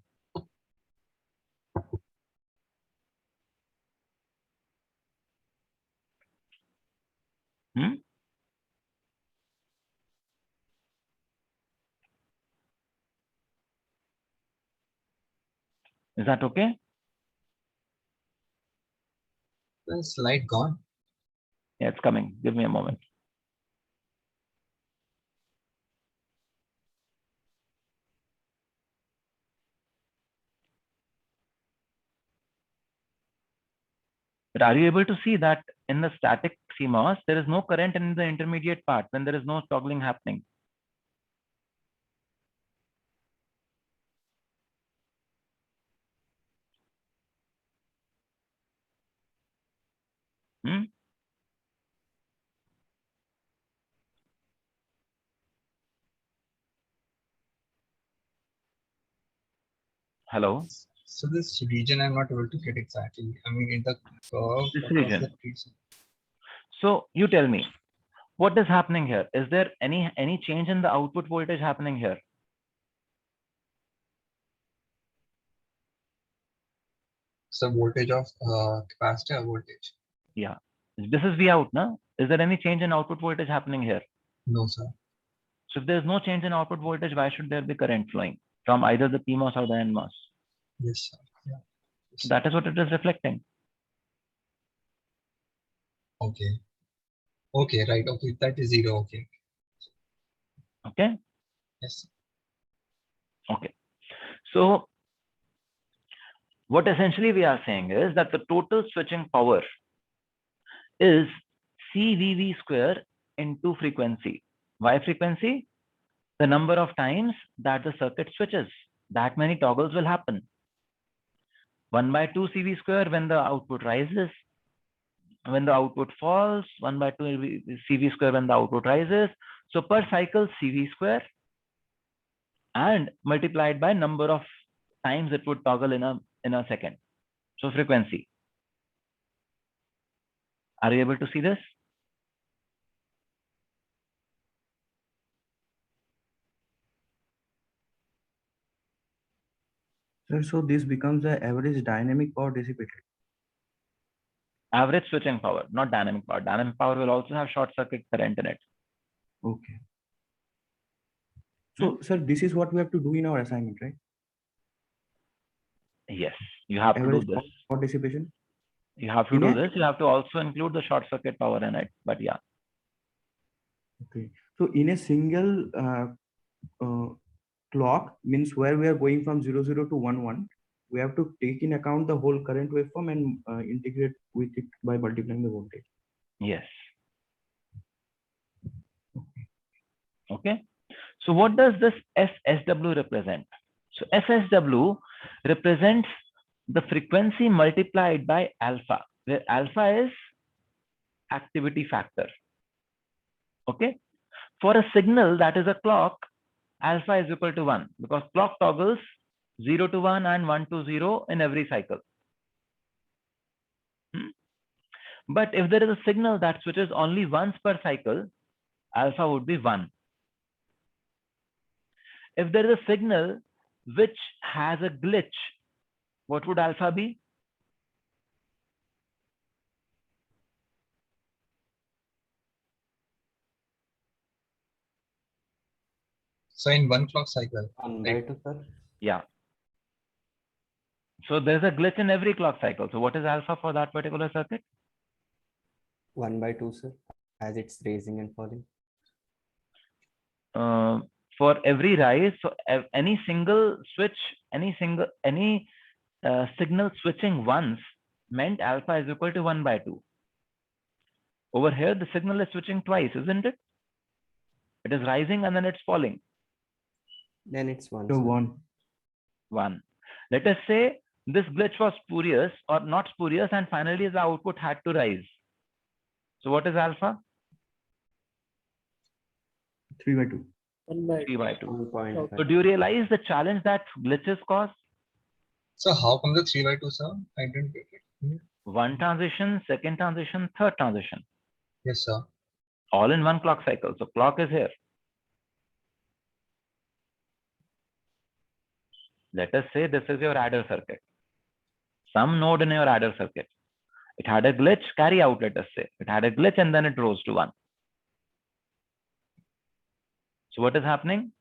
Hmm? Is that okay? The slide gone. Yeah, it's coming. Give me a moment. But are you able to see that in the static CMOS, there is no current in the intermediate part when there is no toggling happening? Hmm? Hello? So this region I'm not able to get exactly. I mean, in the curve, This what was region. the region? So you tell me, what is happening here? Is there any change in the output voltage happening here? So voltage of capacitor voltage. Yeah. This is V out, no? Is there any change in output voltage happening here? No, sir. So if there's no change in output voltage, why should there be current flowing from either the PMOS or the NMOS? Yes, sir. Yeah. So that is what it is reflecting. Okay. Okay, right. Okay, that is zero. Okay. Okay. Yes. Okay. So what essentially we are saying is that the total switching power is CVV square into frequency. Why frequency? The number of times that the circuit switches. That many toggles will happen. 1/2 CV square when the output rises. When the output falls, 1/2 CV square when the output rises. So per cycle CV square and multiplied by number of times it would toggle in a second. So frequency. Are you able to see this? Sir, so this becomes the average dynamic power dissipated. Average switching power, not dynamic power. Dynamic power will also have short circuit current in it. Okay. So, sir, this is what we have to do in our assignment, right? Yes, you have to do Average this. power dissipation. You have to In do a- this. You have to also include the short circuit power in it. But yeah, Okay. So in a single clock means where we are going from 00 to 11, we have to take in account the whole current waveform and integrate with it by multiplying the voltage. Yes. Okay. So what does this SSW represent? So SSW represents the frequency multiplied by alpha, where alpha is activity factor. Okay. For a signal that is a clock, alpha is equal to 1 because clock toggles 0 to 1 and 1 to 0 in every cycle. But if there is a signal that switches only once per cycle, alpha would be 1. If there is a signal which has a glitch, what would alpha be? So in one clock cycle, 1 by 2, sir. Yeah. So there's a glitch in every clock cycle. So what is alpha for that particular circuit? 1 by 2, sir, as it's raising and falling. For every rise, so any single switch, any signal switching once meant alpha is equal to 1 by 2. Over here, the signal is switching twice, isn't it? It is rising and then it's falling. Then it's 1. So sir. 1. Let us say this glitch was spurious or not spurious, and finally the output had to rise. So what is alpha? 3 by 2. 1 by 3 by 2. 1.5. So do you realize the challenge that glitches cause? so how come the 3 by 2, sir? I didn't get it. One transition, second transition, third transition, Yes, sir. all in one clock cycle. So clock is here. Let us say this is your adder circuit. Some node in your adder circuit. It had a glitch, carry out, let us say. It had a glitch and then it rose to 1. So what is happening?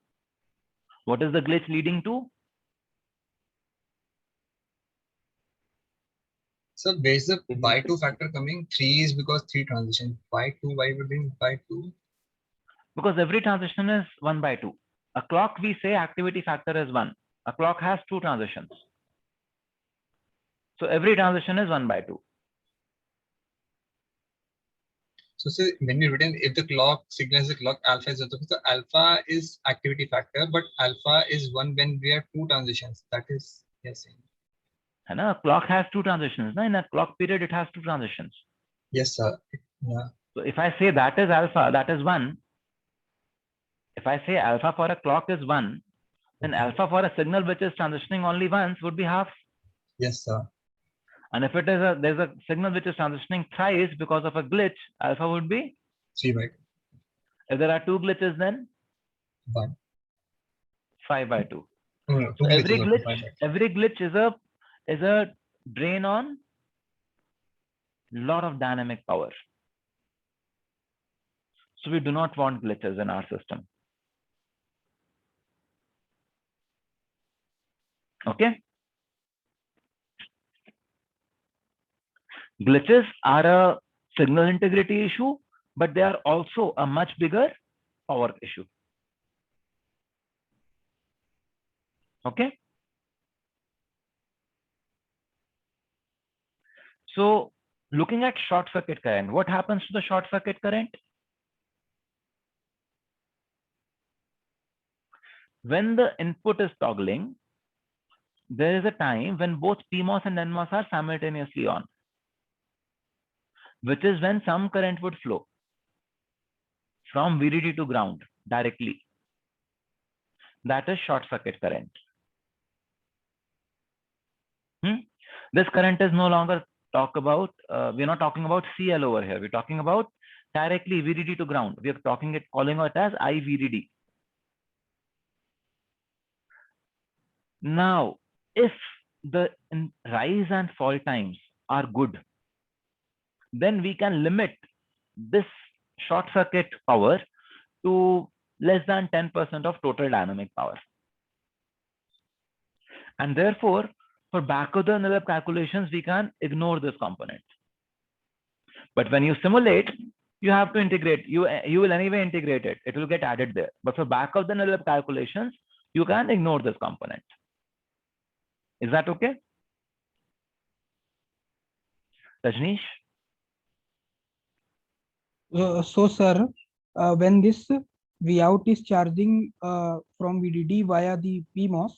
What is the glitch leading to? So there's the by 2 factor coming. 3 is because 3 transition. By 2, why would be by 2? Because every transition is 1 by 2. A clock, we say activity factor is 1. A clock has 2 transitions. So every transition is 1 by 2. So say when we written if the clock signals the clock alpha is 0, so alpha is activity factor, but alpha is 1 when we have 2 transitions. That is yes. And a clock has 2 transitions. In a clock period, it has 2 transitions. Yes, sir. Yeah. So if I say that is alpha, that is 1. If I say alpha for a clock is 1, then alpha for a signal which is transitioning only once would be half. Yes, sir. And if it is there's a signal which is transitioning thrice because of a glitch, alpha would be 3 by 2. If there are 2 glitches, then 1. 5 by 2. No, So 2 every glitches glitch, of 5 by 2. every glitch is a drain on lot of dynamic power. So we do not want glitches in our system. Okay. Glitches are a signal integrity issue, but they are also a much bigger power issue. Okay. So looking at short circuit current, what happens to the short circuit current? When the input is toggling, there is a time when both PMOS and NMOS are simultaneously on, which is when some current would flow from VDD to ground directly. That is short circuit current. This current is no longer we're not talking about CL over here. We're talking about directly VDD to ground. We are calling it as IVDD. Now, if the rise and fall times are good, then we can limit this short circuit power to less than 10% of total dynamic power. And therefore, for back of the envelope calculations, we can ignore this component. But when you simulate, you have to integrate. You will anyway integrate it. It will get added there. But for back of the envelope calculations, You can ignore this component. Is that okay? Rajneesh? So sir, when this Vout is charging from VDD via the PMOS,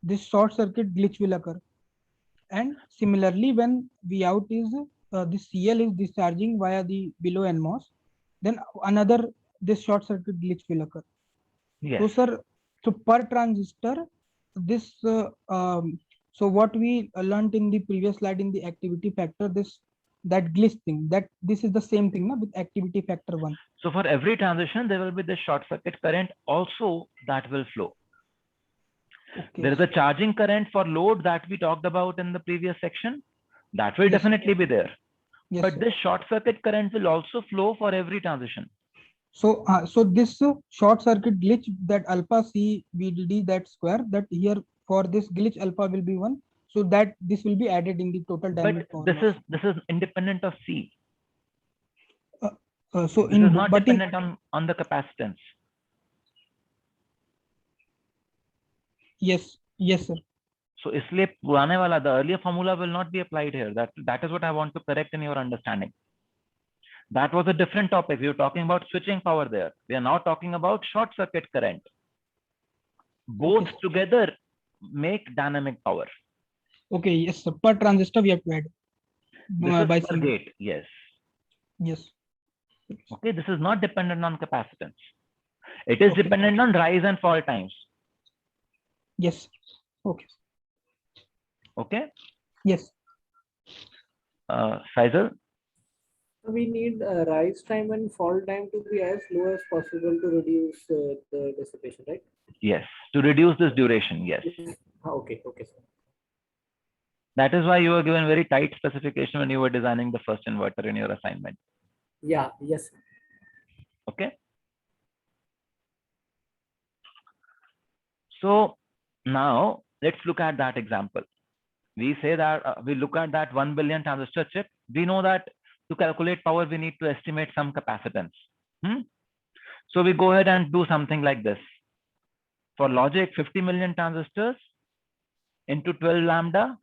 this short circuit glitch will occur. And similarly, when Vout is the CL is discharging via the below NMOS, then another this short circuit glitch will occur. Yes. So sir, so per transistor, this so what we learned in the previous slide in the activity factor, that glitch thing, that this is the same thing na, with activity factor 1. So for every transition, there will be the short circuit current also that will flow. Okay. There is a charging current for load that we talked about in the previous section. That will Yes. definitely be there. Yes, But sir. this short circuit current will also flow for every transition. So so this short circuit glitch, that alpha C VDD that square, that here for this glitch alpha will be 1. So that this will be added in the total But dynamic power this loss. is independent of C. So This is not dependent on the capacitance. Yes, yes, sir. So इसलिए पुराने वाला, the earlier formula will not be applied here. That is what I want to correct in your understanding. That was a different topic. We were talking about switching power there. We are now talking about short circuit current. Both Okay. together make dynamic power. Okay, yes, sir. Per transistor we have to add This is by per C. gate. Yes. Yes. Okay. This is not dependent on capacitance. It is Okay. dependent on rise and fall times. Yes. Okay. Okay. Yes. Faisal? We need rise time and fall time to be as low as possible to reduce the dissipation, right? Yes. To reduce this duration. Yes. Okay, okay, sir. That is why you were given very tight specification when you were designing the first inverter in your assignment. Yeah, yes. Okay. So now let's look at that example. We say that we look at that 1 billion transistor chip. We know that to calculate power, we need to estimate some capacitance. So we go ahead and do something like this. For logic, 50 million transistors into 12 lambda.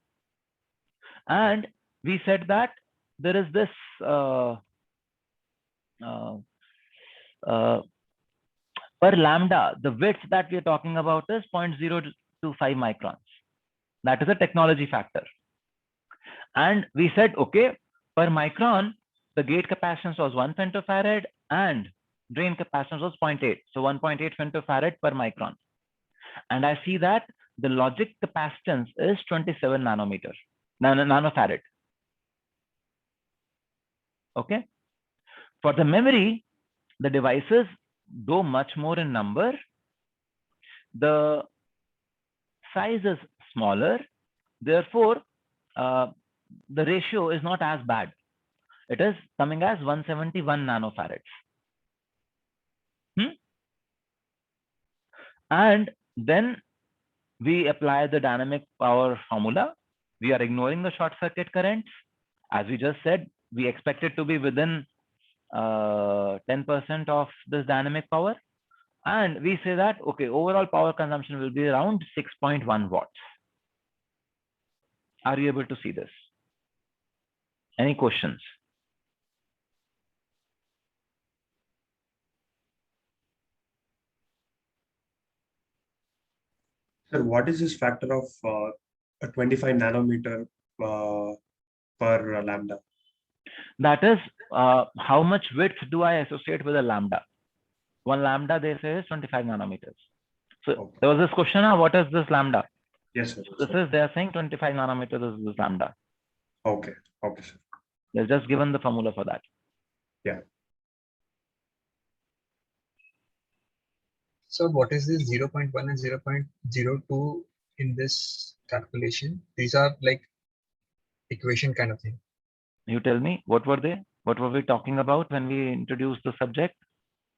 And we said that there is this per lambda, the width that we are talking about is 0.025 microns. That is a technology factor. And we said, okay, per micron, the gate capacitance was 1 femtofarad and drain capacitance was 0.8. So 1.8 femtofarad per micron. And I see that the logic capacitance is 27 nanofarad. Okay. For the memory, the devices go much more in number. The size is smaller. Therefore, the ratio is not as bad. It is coming as 171 nanofarads. And then we apply the dynamic power formula. We are ignoring the short circuit currents. As we just said, we expect it to be within 10% of this dynamic power. And we say that, okay, overall power consumption will be around 6.1 watts. Are you able to see this? Any questions? Sir, what is this factor of a 25 nanometer per lambda? That is how much width do I associate with a lambda? One lambda, they say, is 25 nanometers. So Okay. there was this question, what is this lambda? Yes, sir. This is, they are saying 25 nanometers is this lambda. Okay. Okay, sir. They've just given the formula for that. Yeah. So what is this 0.1 and 0.02 in this calculation? These are like equation kind of thing. You tell me, what were they? What were we talking about when we introduced the subject?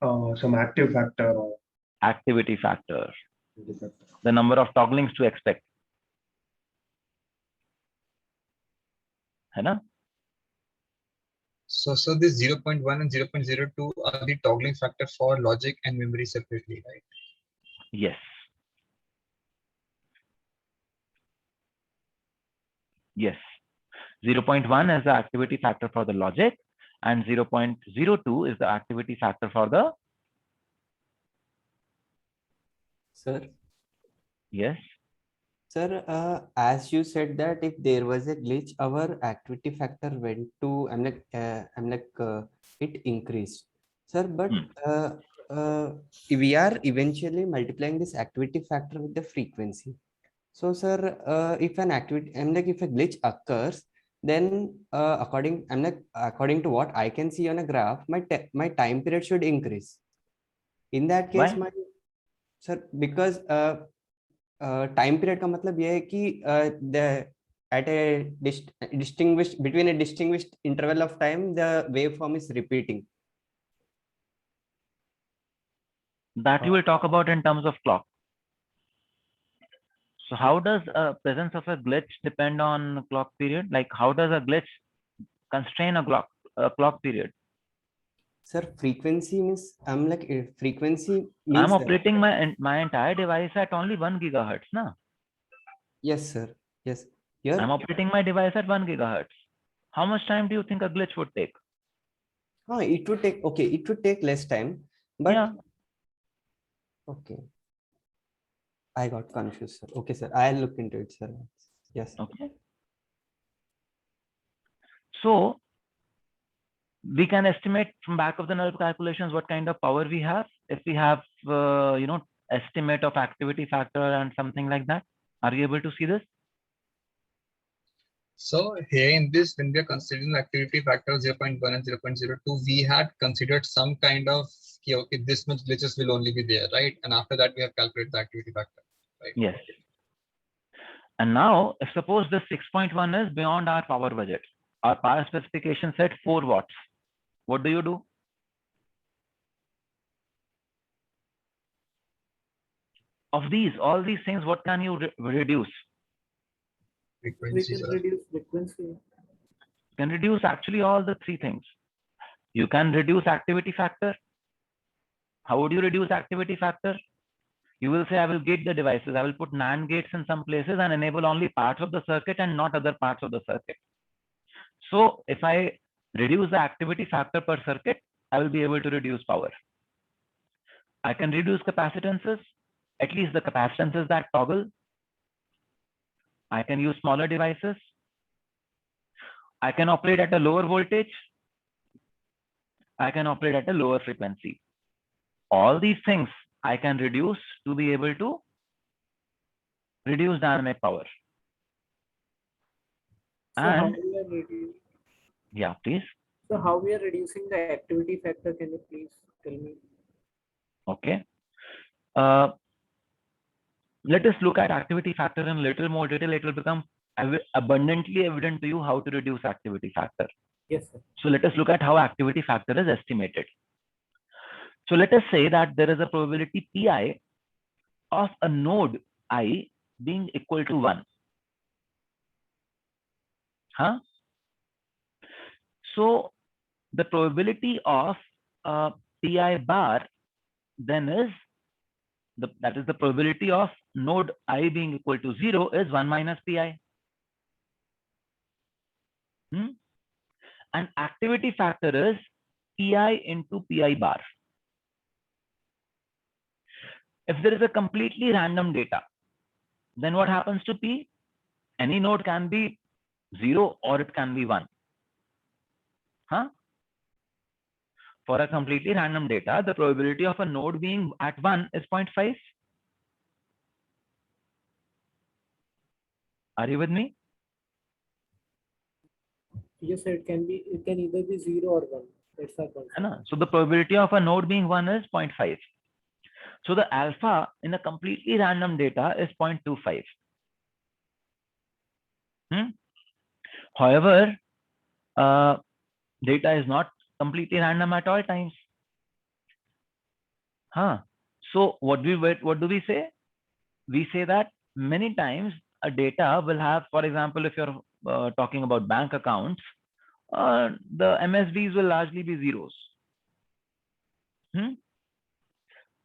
Some active factor or Activity factor. The number of togglings to expect. है ना? So this 0.1 and 0.02 are the toggling factor for logic and memory separately, right? Yes. Yes. 0.1 is the activity factor for the logic, and 0.02 is the activity factor for the, Sir. yes. Sir, as you said that if there was a glitch, our activity factor went to, it increased. Sir, but we are eventually multiplying this activity factor with the frequency. So, sir, if an activity, if a glitch occurs, then according to what I can see on a graph, my time period should increase. In that case, Why? sir, because time period का मतलब यह है कि at a distinguished between a distinguished interval of time, the waveform is repeating. That you will talk about in terms of clock. So how does presence of a glitch depend on clock period? Like how does a glitch constrain a clock period? Sir, frequency means frequency means I'm operating my entire device at only 1 gigahertz, na? Yes, sir. Yes. Here I'm operating my device at 1 gigahertz. How much time do you think a glitch would take? it would take, okay, it would take less time, but Yeah. Okay. I got confused, sir. Okay, sir. I'll look into it, sir. Yes. Okay. So we can estimate from back of the envelope calculations what kind of power we have if we have, estimate of activity factor and something like that. Are you able to see this? So here in this, when we are considering activity factor 0.1 and 0.02, we had considered some kind of, okay, this much glitches will only be there, right? And after that, we have calculated the activity factor, right? Yes. And now, if suppose this 6.1 is beyond our power budget, our power specification said 4 watts. What do? Of all these things, what can you reduce? Frequency, We can reduce frequency. You can reduce actually all the 3 things. You can reduce activity factor. How would you reduce activity factor? You will say, I will gate the devices. I will put NAND gates in some places and enable only parts of the circuit and not other parts of the circuit. So if I reduce the activity factor per circuit, I will be able to reduce power. I can reduce capacitances, at least the capacitances that toggle. I can use smaller devices. I can operate at a lower voltage. I can operate at a lower frequency. All these things I can reduce to be able to reduce dynamic power. So And how we are reducing? Yeah, please. So how we are reducing the activity factor? Can you please tell me? Okay. Let us look at activity factor in a little more detail. It will become abundantly evident to you how to reduce activity factor. Yes, sir. So let us look at how activity factor is estimated. So let us say that there is a probability Pi of a node I being equal to 1. So the probability of Pi bar then is that is the probability of node I being equal to 0 is 1 minus Pi. And activity factor is Pi into Pi bar. If there is a completely random data, then what happens to P? Any node can be 0 or it can be 1. For a completely random data, the probability of a node being at 1 is 0.5. Are you with me? Yes, sir. It can either be 0 or 1. That's our concept. So the probability of a node being 1 is 0.5. So the alpha in a completely random data is 0.25. However, data is not completely random at all times. So what do we say? We say that many times a data will have, for example, if you're talking about bank accounts, the MSBs will largely be zeros.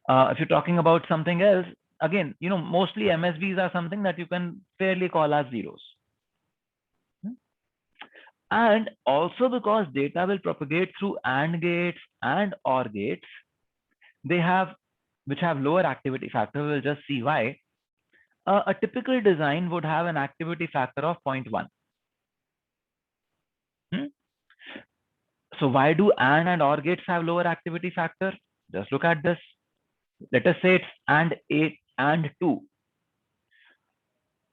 If you're talking about something else, again, mostly MSBs are something that you can fairly call as zeros. And also because data will propagate through AND gates and OR gates, which have lower activity factor. We'll just see why. A typical design would have an activity factor of 0.1. So why do AND and OR gates have lower activity factor? Just look at this. Let us say it's AND 8 and 2.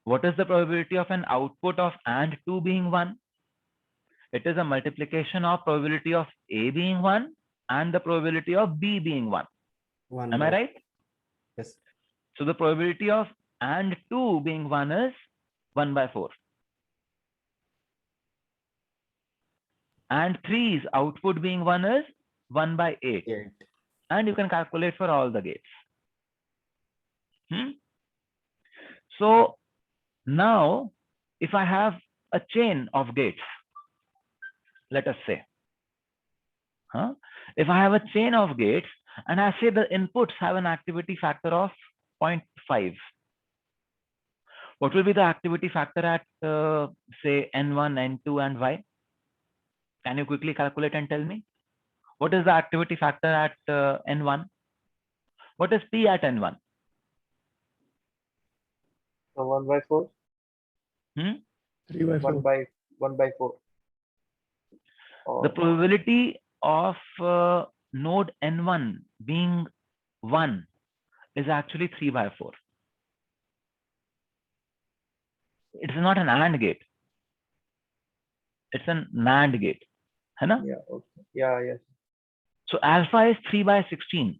What is the probability of an output of AND 2 being 1? It is a multiplication of probability of A being 1 and the probability of B being 1. Am I right? Yes. So the probability of AND 2 being 1 is 1 by 4. And 3's output being 1 is 1 by 8. And you can calculate for all the gates. So now, if I have a chain of gates, let us say, if I have a chain of gates and I say the inputs have an activity factor of 0.5, what will be the activity factor at say N1, N2 and Y? Can you quickly calculate and tell me? What is the activity factor at N1? What is P at N1? So 1 by 4. 3 by 4. 1 by 4. The probability of node N1 being 1 is actually 3 by 4. It is not an AND gate. It's an NAND gate. Hai na? Yeah. Okay. Yeah. Yes. So alpha is 3 by 16.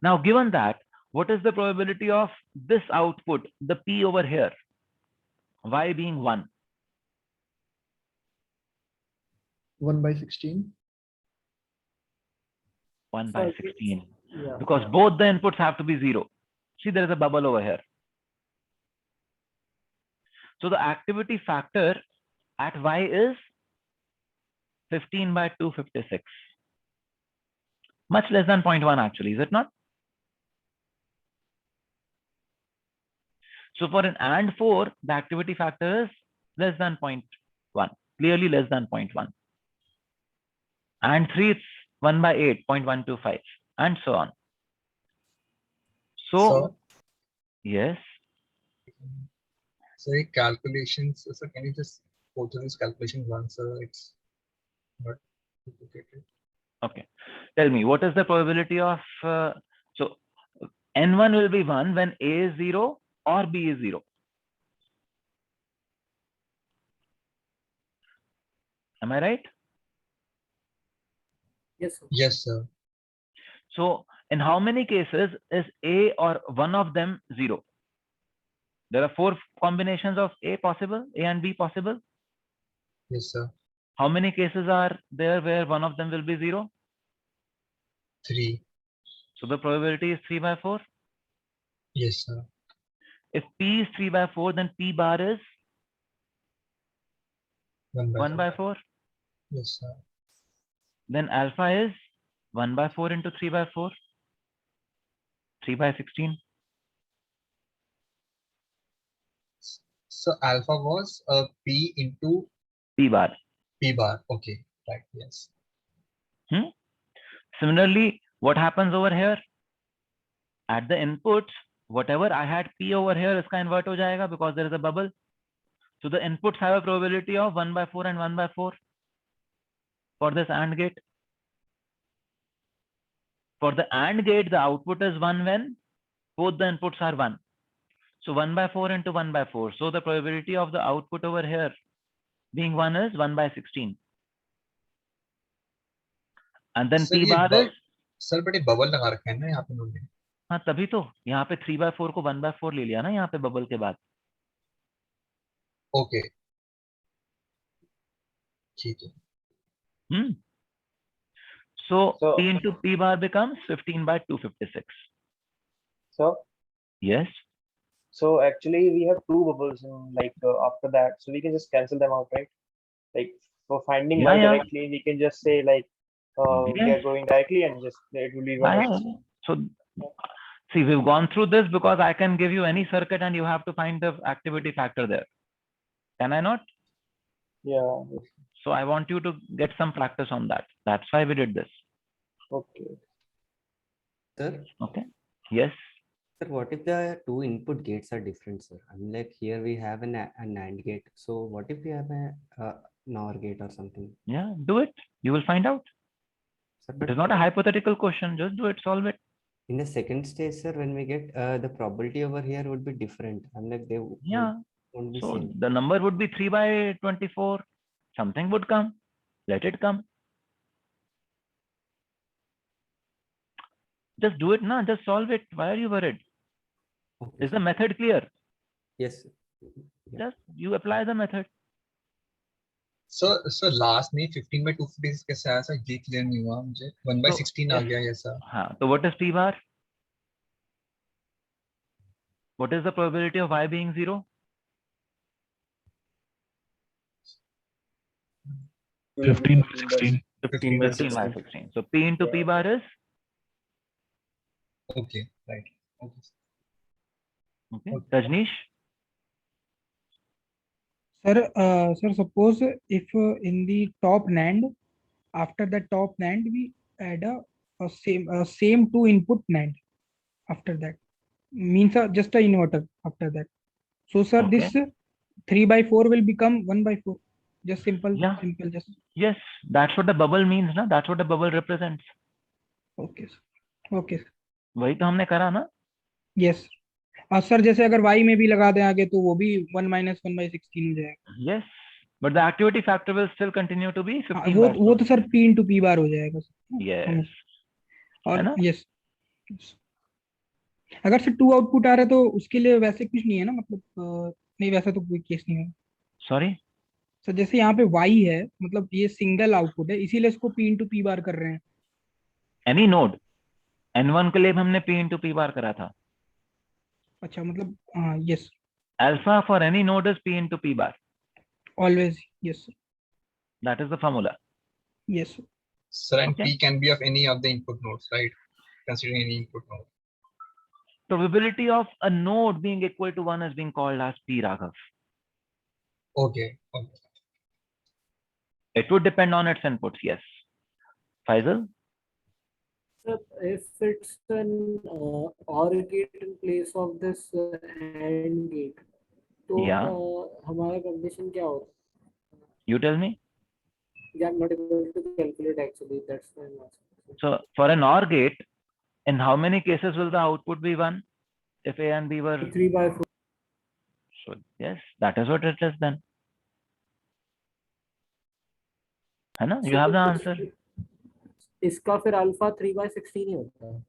Now, given that, what is the probability of this output, the P over here, Y being 1? 1 by 16. 1 by 16. Yeah. Because both the inputs have to be 0. See, there is a bubble over here. So the activity factor at Y is 15 by 256. Much less than 0.1 actually, is it not? So for an AND 4, the activity factor is less than 0.1, clearly less than 0.1. AND 3, it's 1 by 8, 0.125, and so on. So yes. So calculations, so can you just go through this calculation once, so it's not complicated? Okay. Tell me, what is the probability of, so N1 will be 1 when A is 0 or B is 0. Am I right? Yes, sir. Yes, sir. So in how many cases is A or one of them 0? There are 4 combinations of A possible, A and B possible. Yes, sir. How many cases are there where one of them will be 0? 3. So the probability is 3 by 4. Yes, sir. If P is 3 by 4, then P bar is 1 by 4. Yes, sir. Then alpha is 1 by 4 into 3 by 4. 3 by 16. So alpha was P into P bar. P bar. Okay, right. Yes. Similarly, what happens over here? At the inputs, whatever I had P over here, iska invert ho jayega because there is a bubble. So the inputs have a probability of 1 by 4 and 1 by 4 for this AND gate. For the AND gate, the output is 1 when both the inputs are 1. So 1 by 4 into 1 by 4. So the probability of the output over here being 1 is 1 by 16. And then P bar is, sir बड़े bubble लगा रखे हैं ना यहाँ पे उन्होंने. हाँ तभी तो यहाँ पे 3 by 4 को 1 by 4 ले लिया ना यहाँ पे बबल के बाद. ओके ठीक है. So P into P bar becomes 15 by 256. So Yes. So actually we have 2 bubbles in after that, so we can just cancel them out, right? Like for finding Y directly, we can just say like we are going directly and just it will be 1. So see, we've gone through this because I can give you any circuit and you have to find the activity factor there. Can I not? Yeah. So I want you to get some practice on that. That's why we did this. Okay. Sir, Okay. Yes. sir, what if the two input gates are different, sir? I'm like here we have an a NAND gate. So what if we have a NOR gate or something? Yeah. Do it. You will find out. Sir, It but is not a hypothetical question. Just do it. Solve it. in the second stage, sir, when we get the probability over here would be different. I'm like they Yeah. won't be So same. the number would be 3 by 24. Something would come. Let it come. Just do it now. Just solve it. Why are you worried? Okay, Is the sir. method clear? Yes. Yeah. Just you apply the method. So last में 15 by 256 कैसे आया sir? ये clear नहीं हुआ मुझे. 1 by So 16 uh if गया ऐसा. so what is P bar? What is the probability of y being 0? 15 by 16. 15 by 15 by 16. 16. So P into P bar is Okay, right. Okay. okay. Okay. Rajneesh? Sir, suppose if in the top NAND, after the top NAND, we add a same two input NAND after that, means just a inverter after that. So, sir, Okay. this 3 by 4 will become 1 by 4. Just simple, Yeah. simple, just. Yes, that's what the bubble means, na? That's what the bubble represents. Okay, sir. Okay, sir. वही तो हमने करा ना? Yes. Sir जैसे अगर y में भी लगा दें आगे तो वो भी 1 minus 1 by 16 हो जाएगा. Yes, but the activity factor will still continue to be 15 by वो 2. तो sir p into p bar हो जाएगा सर. Yes. और है ना? yes. अगर से 2 आउटपुट आ रहा है तो उसके लिए वैसे कुछ नहीं है ना, मतलब नहीं वैसा तो कोई केस नहीं है. Sorry? सर जैसे यहाँ पे y है, मतलब ये सिंगल आउटपुट है, इसीलिए इसको p into p bar कर रहे हैं. Any node. N1 के लिए भी हमने P into P bar करा था. अच्छा मतलब हाँ yes, Alpha for any node is P into P bar. always yes sir. That is the formula. Yes sir. Sir, and Okay. P can be of any of the input nodes, right? Considering any input node. Probability of a node being equal to 1 is being called as P, Raghav. Okay. Okay. It would depend on its inputs, yes. Faisal? Sir, if it's an OR gate in place of this AND gate, तो Yeah. हमारा condition क्या होगा? You tell me. Yeah, I'm not able to calculate actually. That's why I'm asking. So for an OR gate, in how many cases will the output be 1? If A and B were... 3 by 4. So yes, that is what it is then. है ना? You have the answer. इसका फिर alpha 3 by 16 ही होता है.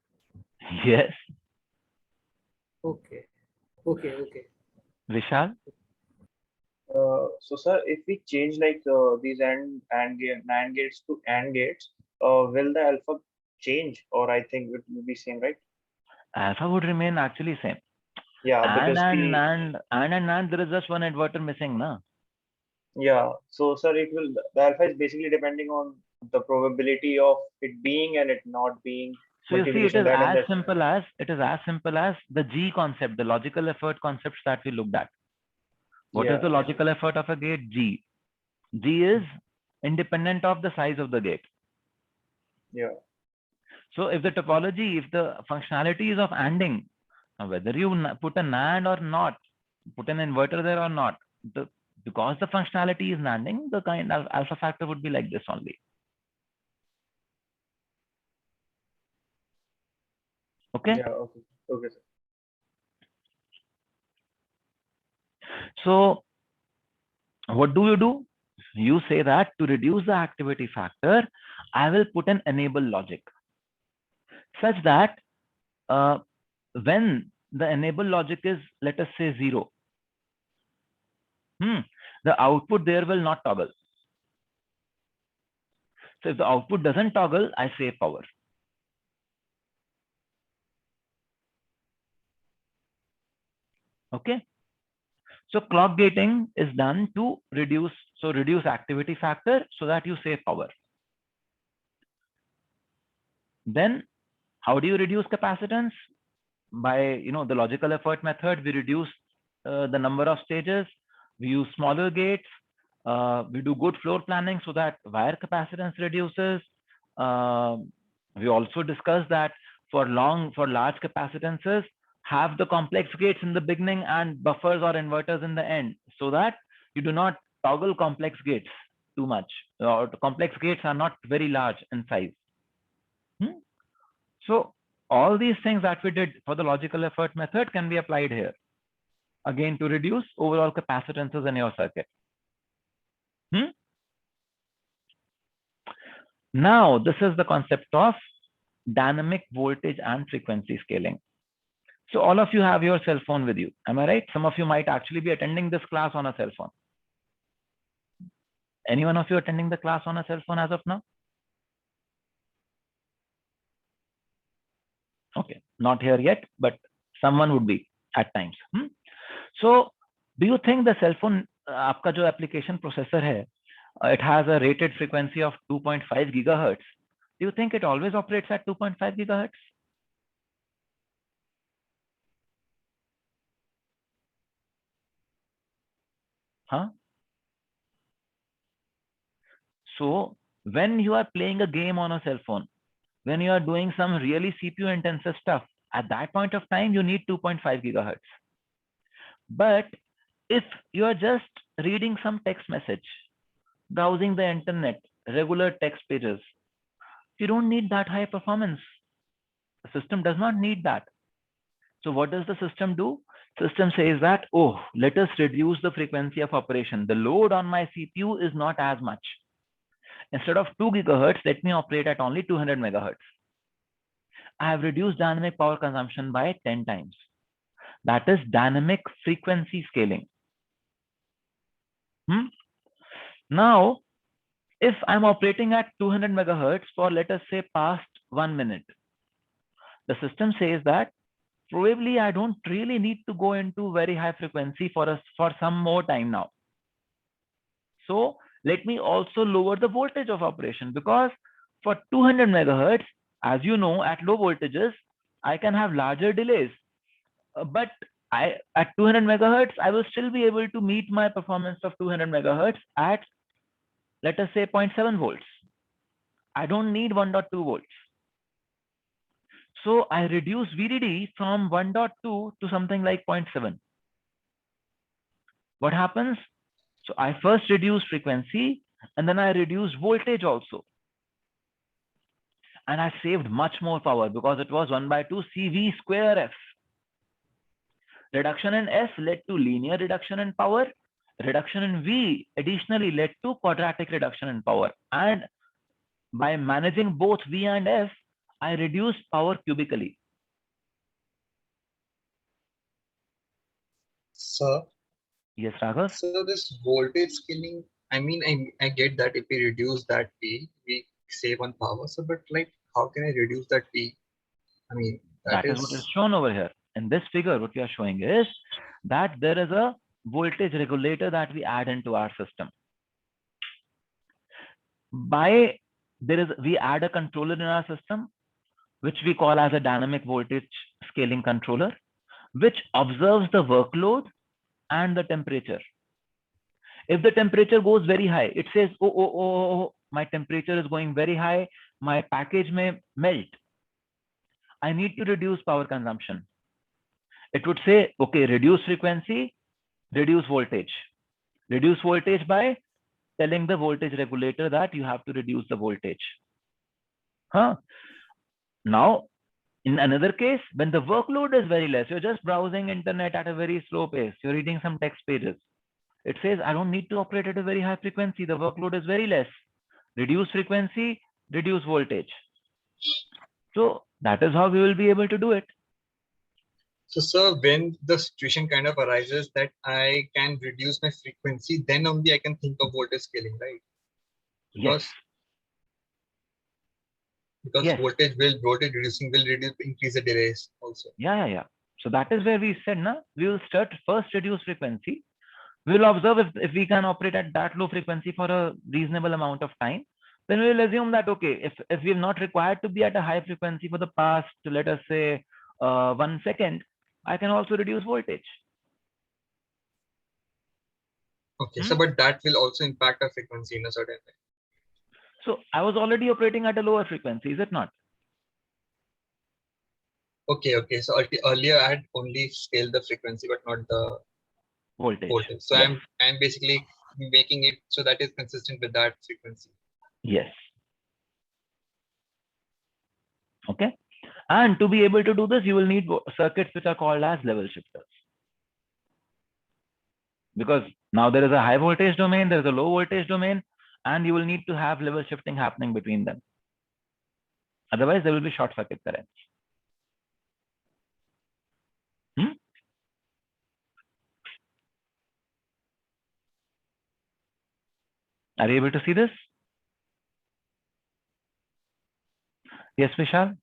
Yes. Okay. Okay. Okay. Vishal? So sir, if we change like these NAND gates to AND gates, will the alpha change, or I think it will be same, right? Alpha would remain actually same. Yeah, And because the NAND, there is just one inverter missing, na? yeah. So sir, it will the alpha is basically depending on the probability of it being and it not being. So you see, it multiplication is that and as that. simple as the G concept, the logical effort concepts that we looked at. What is Yeah. the logical effort of a gate? G. G is independent of the size of the gate. Yeah. So if the topology, if the functionality is of ANDing, whether you put a NAND or not, put an inverter there or not, because the functionality is NANDing, the kind of alpha factor would be like this only. Okay. Yeah. Okay. Okay, sir. So what do? You say that to reduce the activity factor, I will put an enable logic such that when the enable logic is, let us say 0, the output there will not toggle. So if the output doesn't toggle, I save power. Okay. So clock gating is done to reduce activity factor so that you save power. Then how do you reduce capacitance? By the logical effort method, we reduce the number of stages. We use smaller gates. We do good floor planning so that wire capacitance reduces. We also discussed that for large capacitances, have the complex gates in the beginning and buffers or inverters in the end, so that you do not toggle complex gates too much, or complex gates are not very large in size. So all these things that we did for the logical effort method can be applied here, again, to reduce overall capacitances in your circuit. Now, this is the concept of dynamic voltage and frequency scaling. So all of you have your cell phone with you. Am I right? Some of you might actually be attending this class on a cell phone. Any one of you attending the class on a cell phone as of now? Okay, not here yet, but someone would be at times. So do you think the cell phone, आपका जो application processor है, it has a rated frequency of 2.5 gigahertz. Do you think it always operates at 2.5 gigahertz? Huh? So when you are playing a game on a cell phone, when you are doing some really CPU intensive stuff, at that point of time, you need 2.5 gigahertz. But if you are just reading some text message, browsing the internet, regular text pages, you don't need that high performance. The system does not need that. So what does the system do? System says that, oh, let us reduce the frequency of operation. The load on my CPU is not as much. Instead of 2 gigahertz, let me operate at only 200 megahertz. I have reduced dynamic power consumption by 10 times. That is dynamic frequency scaling. Now, if I'm operating at 200 megahertz for, let us say, past 1 minute, the system says that probably I don't really need to go into very high frequency for some more time now. So let me also lower the voltage of operation, because for 200 megahertz, as you know, at low voltages, I can have larger delays. But at 200 megahertz, I will still be able to meet my performance of 200 megahertz at, let us say, 0.7 volts. I don't need 1.2 volts. So I reduce VDD from 1.2 to something like 0.7. What happens? So I first reduce frequency and then I reduce voltage also. And I saved much more power because it was 1/2 CV square F. Reduction in S led to linear reduction in power. Reduction in V additionally led to quadratic reduction in power. And by managing both V and F, I reduced power cubically. Sir? Yes, Raghav? So this voltage scaling, I mean, I get that if we reduce that P, we save on power. So, but like, how can I reduce that P? I mean, that is what is shown over here. In this figure, what we are showing is that there is a voltage regulator that we add into our system. We add a controller in our system, which we call as a dynamic voltage scaling controller, which observes the workload and the temperature. If the temperature goes very high, it says, oh, my temperature is going very high, my package may melt. I need to reduce power consumption. It would say, okay, reduce frequency, reduce voltage. Reduce voltage by telling the voltage regulator that you have to reduce the voltage. Now, in another case, when the workload is very less, you're just browsing internet at a very slow pace, you're reading some text pages. It says, I don't need to operate at a very high frequency. The workload is very less. Reduce frequency, reduce voltage. So that is how we will be able to do it. So, sir, when the situation kind of arises that I can reduce my frequency, then only I can think of voltage scaling, right? Yes. Because yes. voltage reducing will increase the delays also. Yeah. So that is where we said, we will first reduce frequency. We will observe if we can operate at that low frequency for a reasonable amount of time. Then we will assume that, okay, if we are not required to be at a high frequency for the past, let us say, 1 second, I can also reduce voltage. Okay, so but that will also impact our frequency in a certain way. So I was already operating at a lower frequency, is it not? Okay. So earlier I had only scaled the frequency, but not the Voltage. voltage. So Yes. I'm basically making it so that is consistent with that frequency. Yes. Okay. And to be able to do this, you will need circuits which are called as level shifters. Because now there is a high voltage domain, there is a low voltage domain, and you will need to have level shifting happening between them. Otherwise, there will be short circuit currents. Are you able to see this? Yes, Vishal?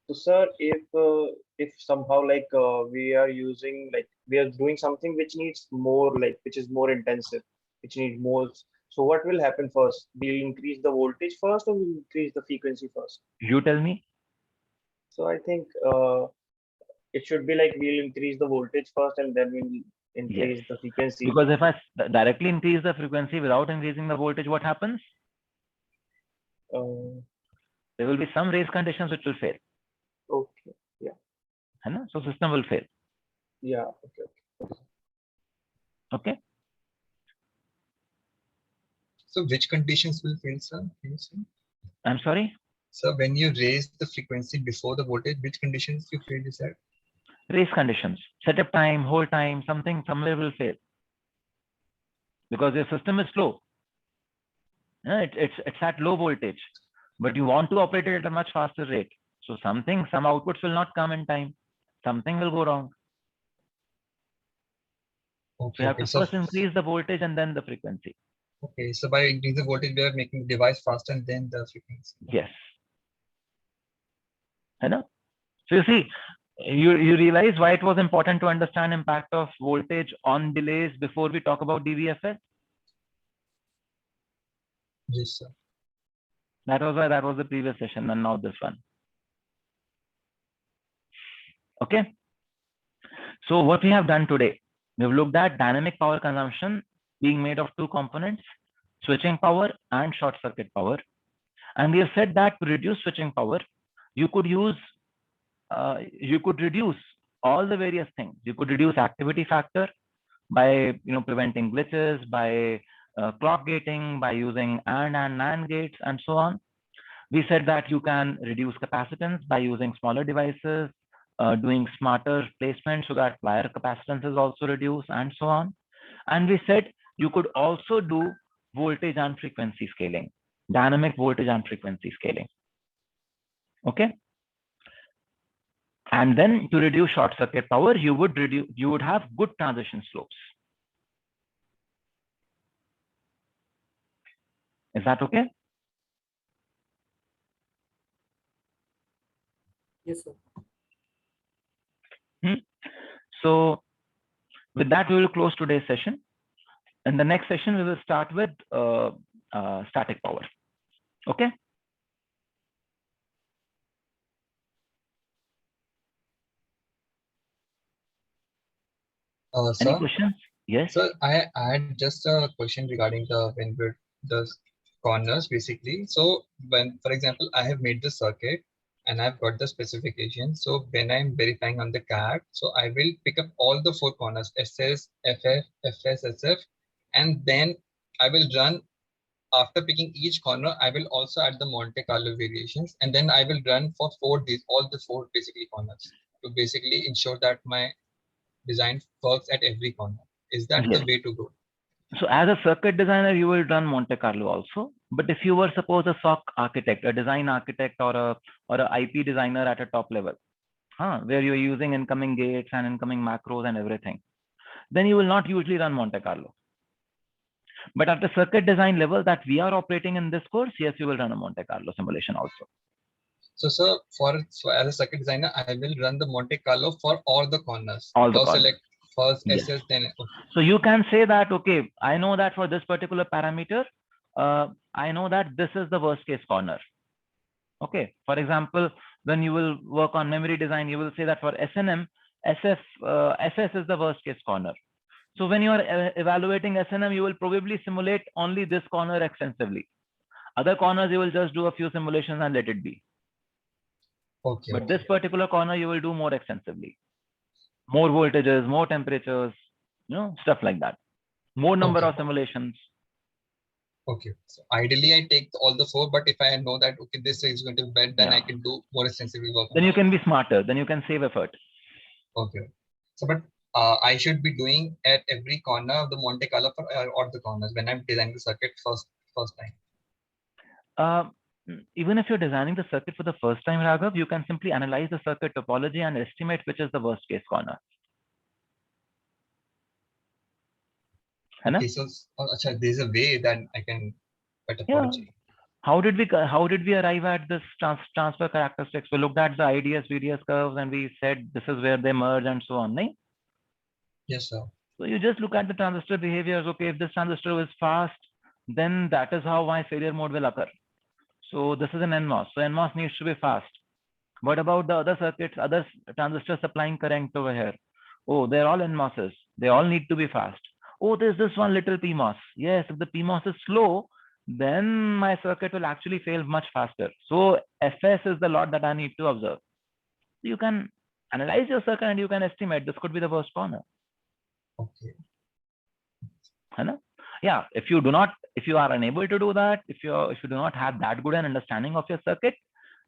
So sir, if somehow like we are using like we are doing something which needs more like which is more intensive, which needs more. So what will happen first? We'll increase the voltage first, or we'll increase the frequency first? You tell me. So I think it should be like we'll increase the voltage first, and then we'll increase Yes. the frequency. Because if I directly increase the frequency without increasing the voltage, what happens? There will be some race conditions which will fail. Okay. Yeah. So system will fail. Yeah. Okay. Okay. So which conditions will fail, sir? Can you say? I'm sorry? So when you raise the frequency before the voltage, which conditions you fail, is that? Race conditions, setup time, hold time, somewhere will fail. Because your system is slow. It's at low voltage, but you want to operate it at a much faster rate. So some outputs will not come in time. Something will go wrong. Okay, so you have to first increase the voltage and then the frequency. Okay, so by increasing the voltage, we are making the device faster and then the frequency. Yes. So you see, you realize why it was important to understand impact of voltage on delays before we talk about DVFS? Yes, sir. That was why that was the previous session and now this one. Okay. So what we have done today, we've looked at dynamic power consumption being made of two components, switching power and short circuit power. And we have said that to reduce switching power, you could reduce all the various things. You could reduce activity factor by preventing glitches, by clock gating, by using AND and NAND gates, and so on. We said that you can reduce capacitance by using smaller devices, doing smarter placement so that wire capacitance is also reduced, and so on. And we said you could also do voltage and frequency scaling, dynamic voltage and frequency scaling. Okay. And then to reduce short circuit power, you would have good transition slopes. Is that okay? Yes, sir. So with that, we will close today's session. In the next session, we will start with static power. Okay. Any questions? Yes. So I had just a question regarding the corners basically. So when, for example, I have made the circuit and I've got the specification. So when I'm verifying on the CAD, so I will pick up all the four corners, SS, FF, FS, SF, and then I will run. After picking each corner, I will also add the Monte Carlo variations, and then I will run for all the four basically corners to basically ensure that my design works at every corner. Is that the way to go? So as a circuit designer, you will run Monte Carlo also. But if you were suppose a SOC architect, a design architect, or a IP designer at a top level, where you're using incoming gates and incoming macros and everything, then you will not usually run Monte Carlo. But at the circuit design level that we are operating in this course, yes, you will run a Monte Carlo simulation also. So, sir, as a circuit designer, I will run the Monte Carlo for all the corners. All the corners. Select first Yes. SS, then. Okay. So you can say that, okay, I know that for this particular parameter, I know that this is the worst case corner. Okay. For example, when you will work on memory design, you will say that for SNM, SS is the worst case corner. So when you are evaluating SNM, you will probably simulate only this corner extensively. Other corners, you will just do a few simulations and let it be. Okay. But this particular corner, you will do more extensively. More voltages, more temperatures, stuff like that. More number of simulations. Okay. So ideally, I take all the 4, but if I know that, okay, this is going to be bad, then I can do more extensively work. Then you can be smarter. Then you can save effort. Okay. So, but I should be doing at every corner of the Monte Carlo or the corners when I'm designing the circuit first time. Even if you're designing the circuit for the first time, Raghav, you can simply analyze the circuit topology and estimate which is the worst case corner. Okay, so there's a way that I can put topology. How did we arrive at this transfer characteristics? We looked at the IDS VDS curves and we said this is where they merge and so on, right? Yes, sir. So you just look at the transistor behaviors. Okay, if this transistor is fast, then that is how my failure mode will occur. So this is an NMOS. So NMOS needs to be fast. What about the other circuits, other transistors supplying current over here? Oh, they're all NMOSes. They all need to be fast. Oh, there's this one little PMOS. Yes, if the PMOS is slow, then my circuit will actually fail much faster. So FS is the lot that I need to observe. You can analyze your circuit and you can estimate this could be the worst corner. Okay. Yeah, if you are unable to do that, if you do not have that good an understanding of your circuit,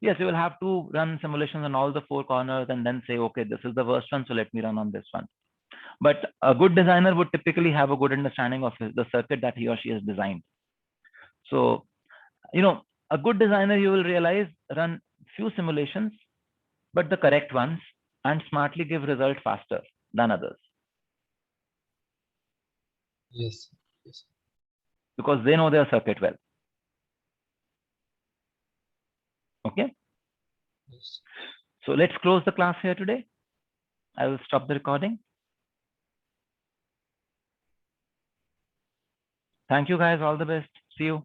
yes, you will have to run simulations on all the 4 corners and then say, okay, this is the worst one, so let me run on this one. But a good designer would typically have a good understanding of the circuit that he or she has designed. So, a good designer, you will realize, run few simulations, but the correct ones, and smartly give result faster than others. Yes. Because they know their circuit well. Okay. Yes. So let's close the class here today. I will stop the recording. Thank you guys. All the best. See you.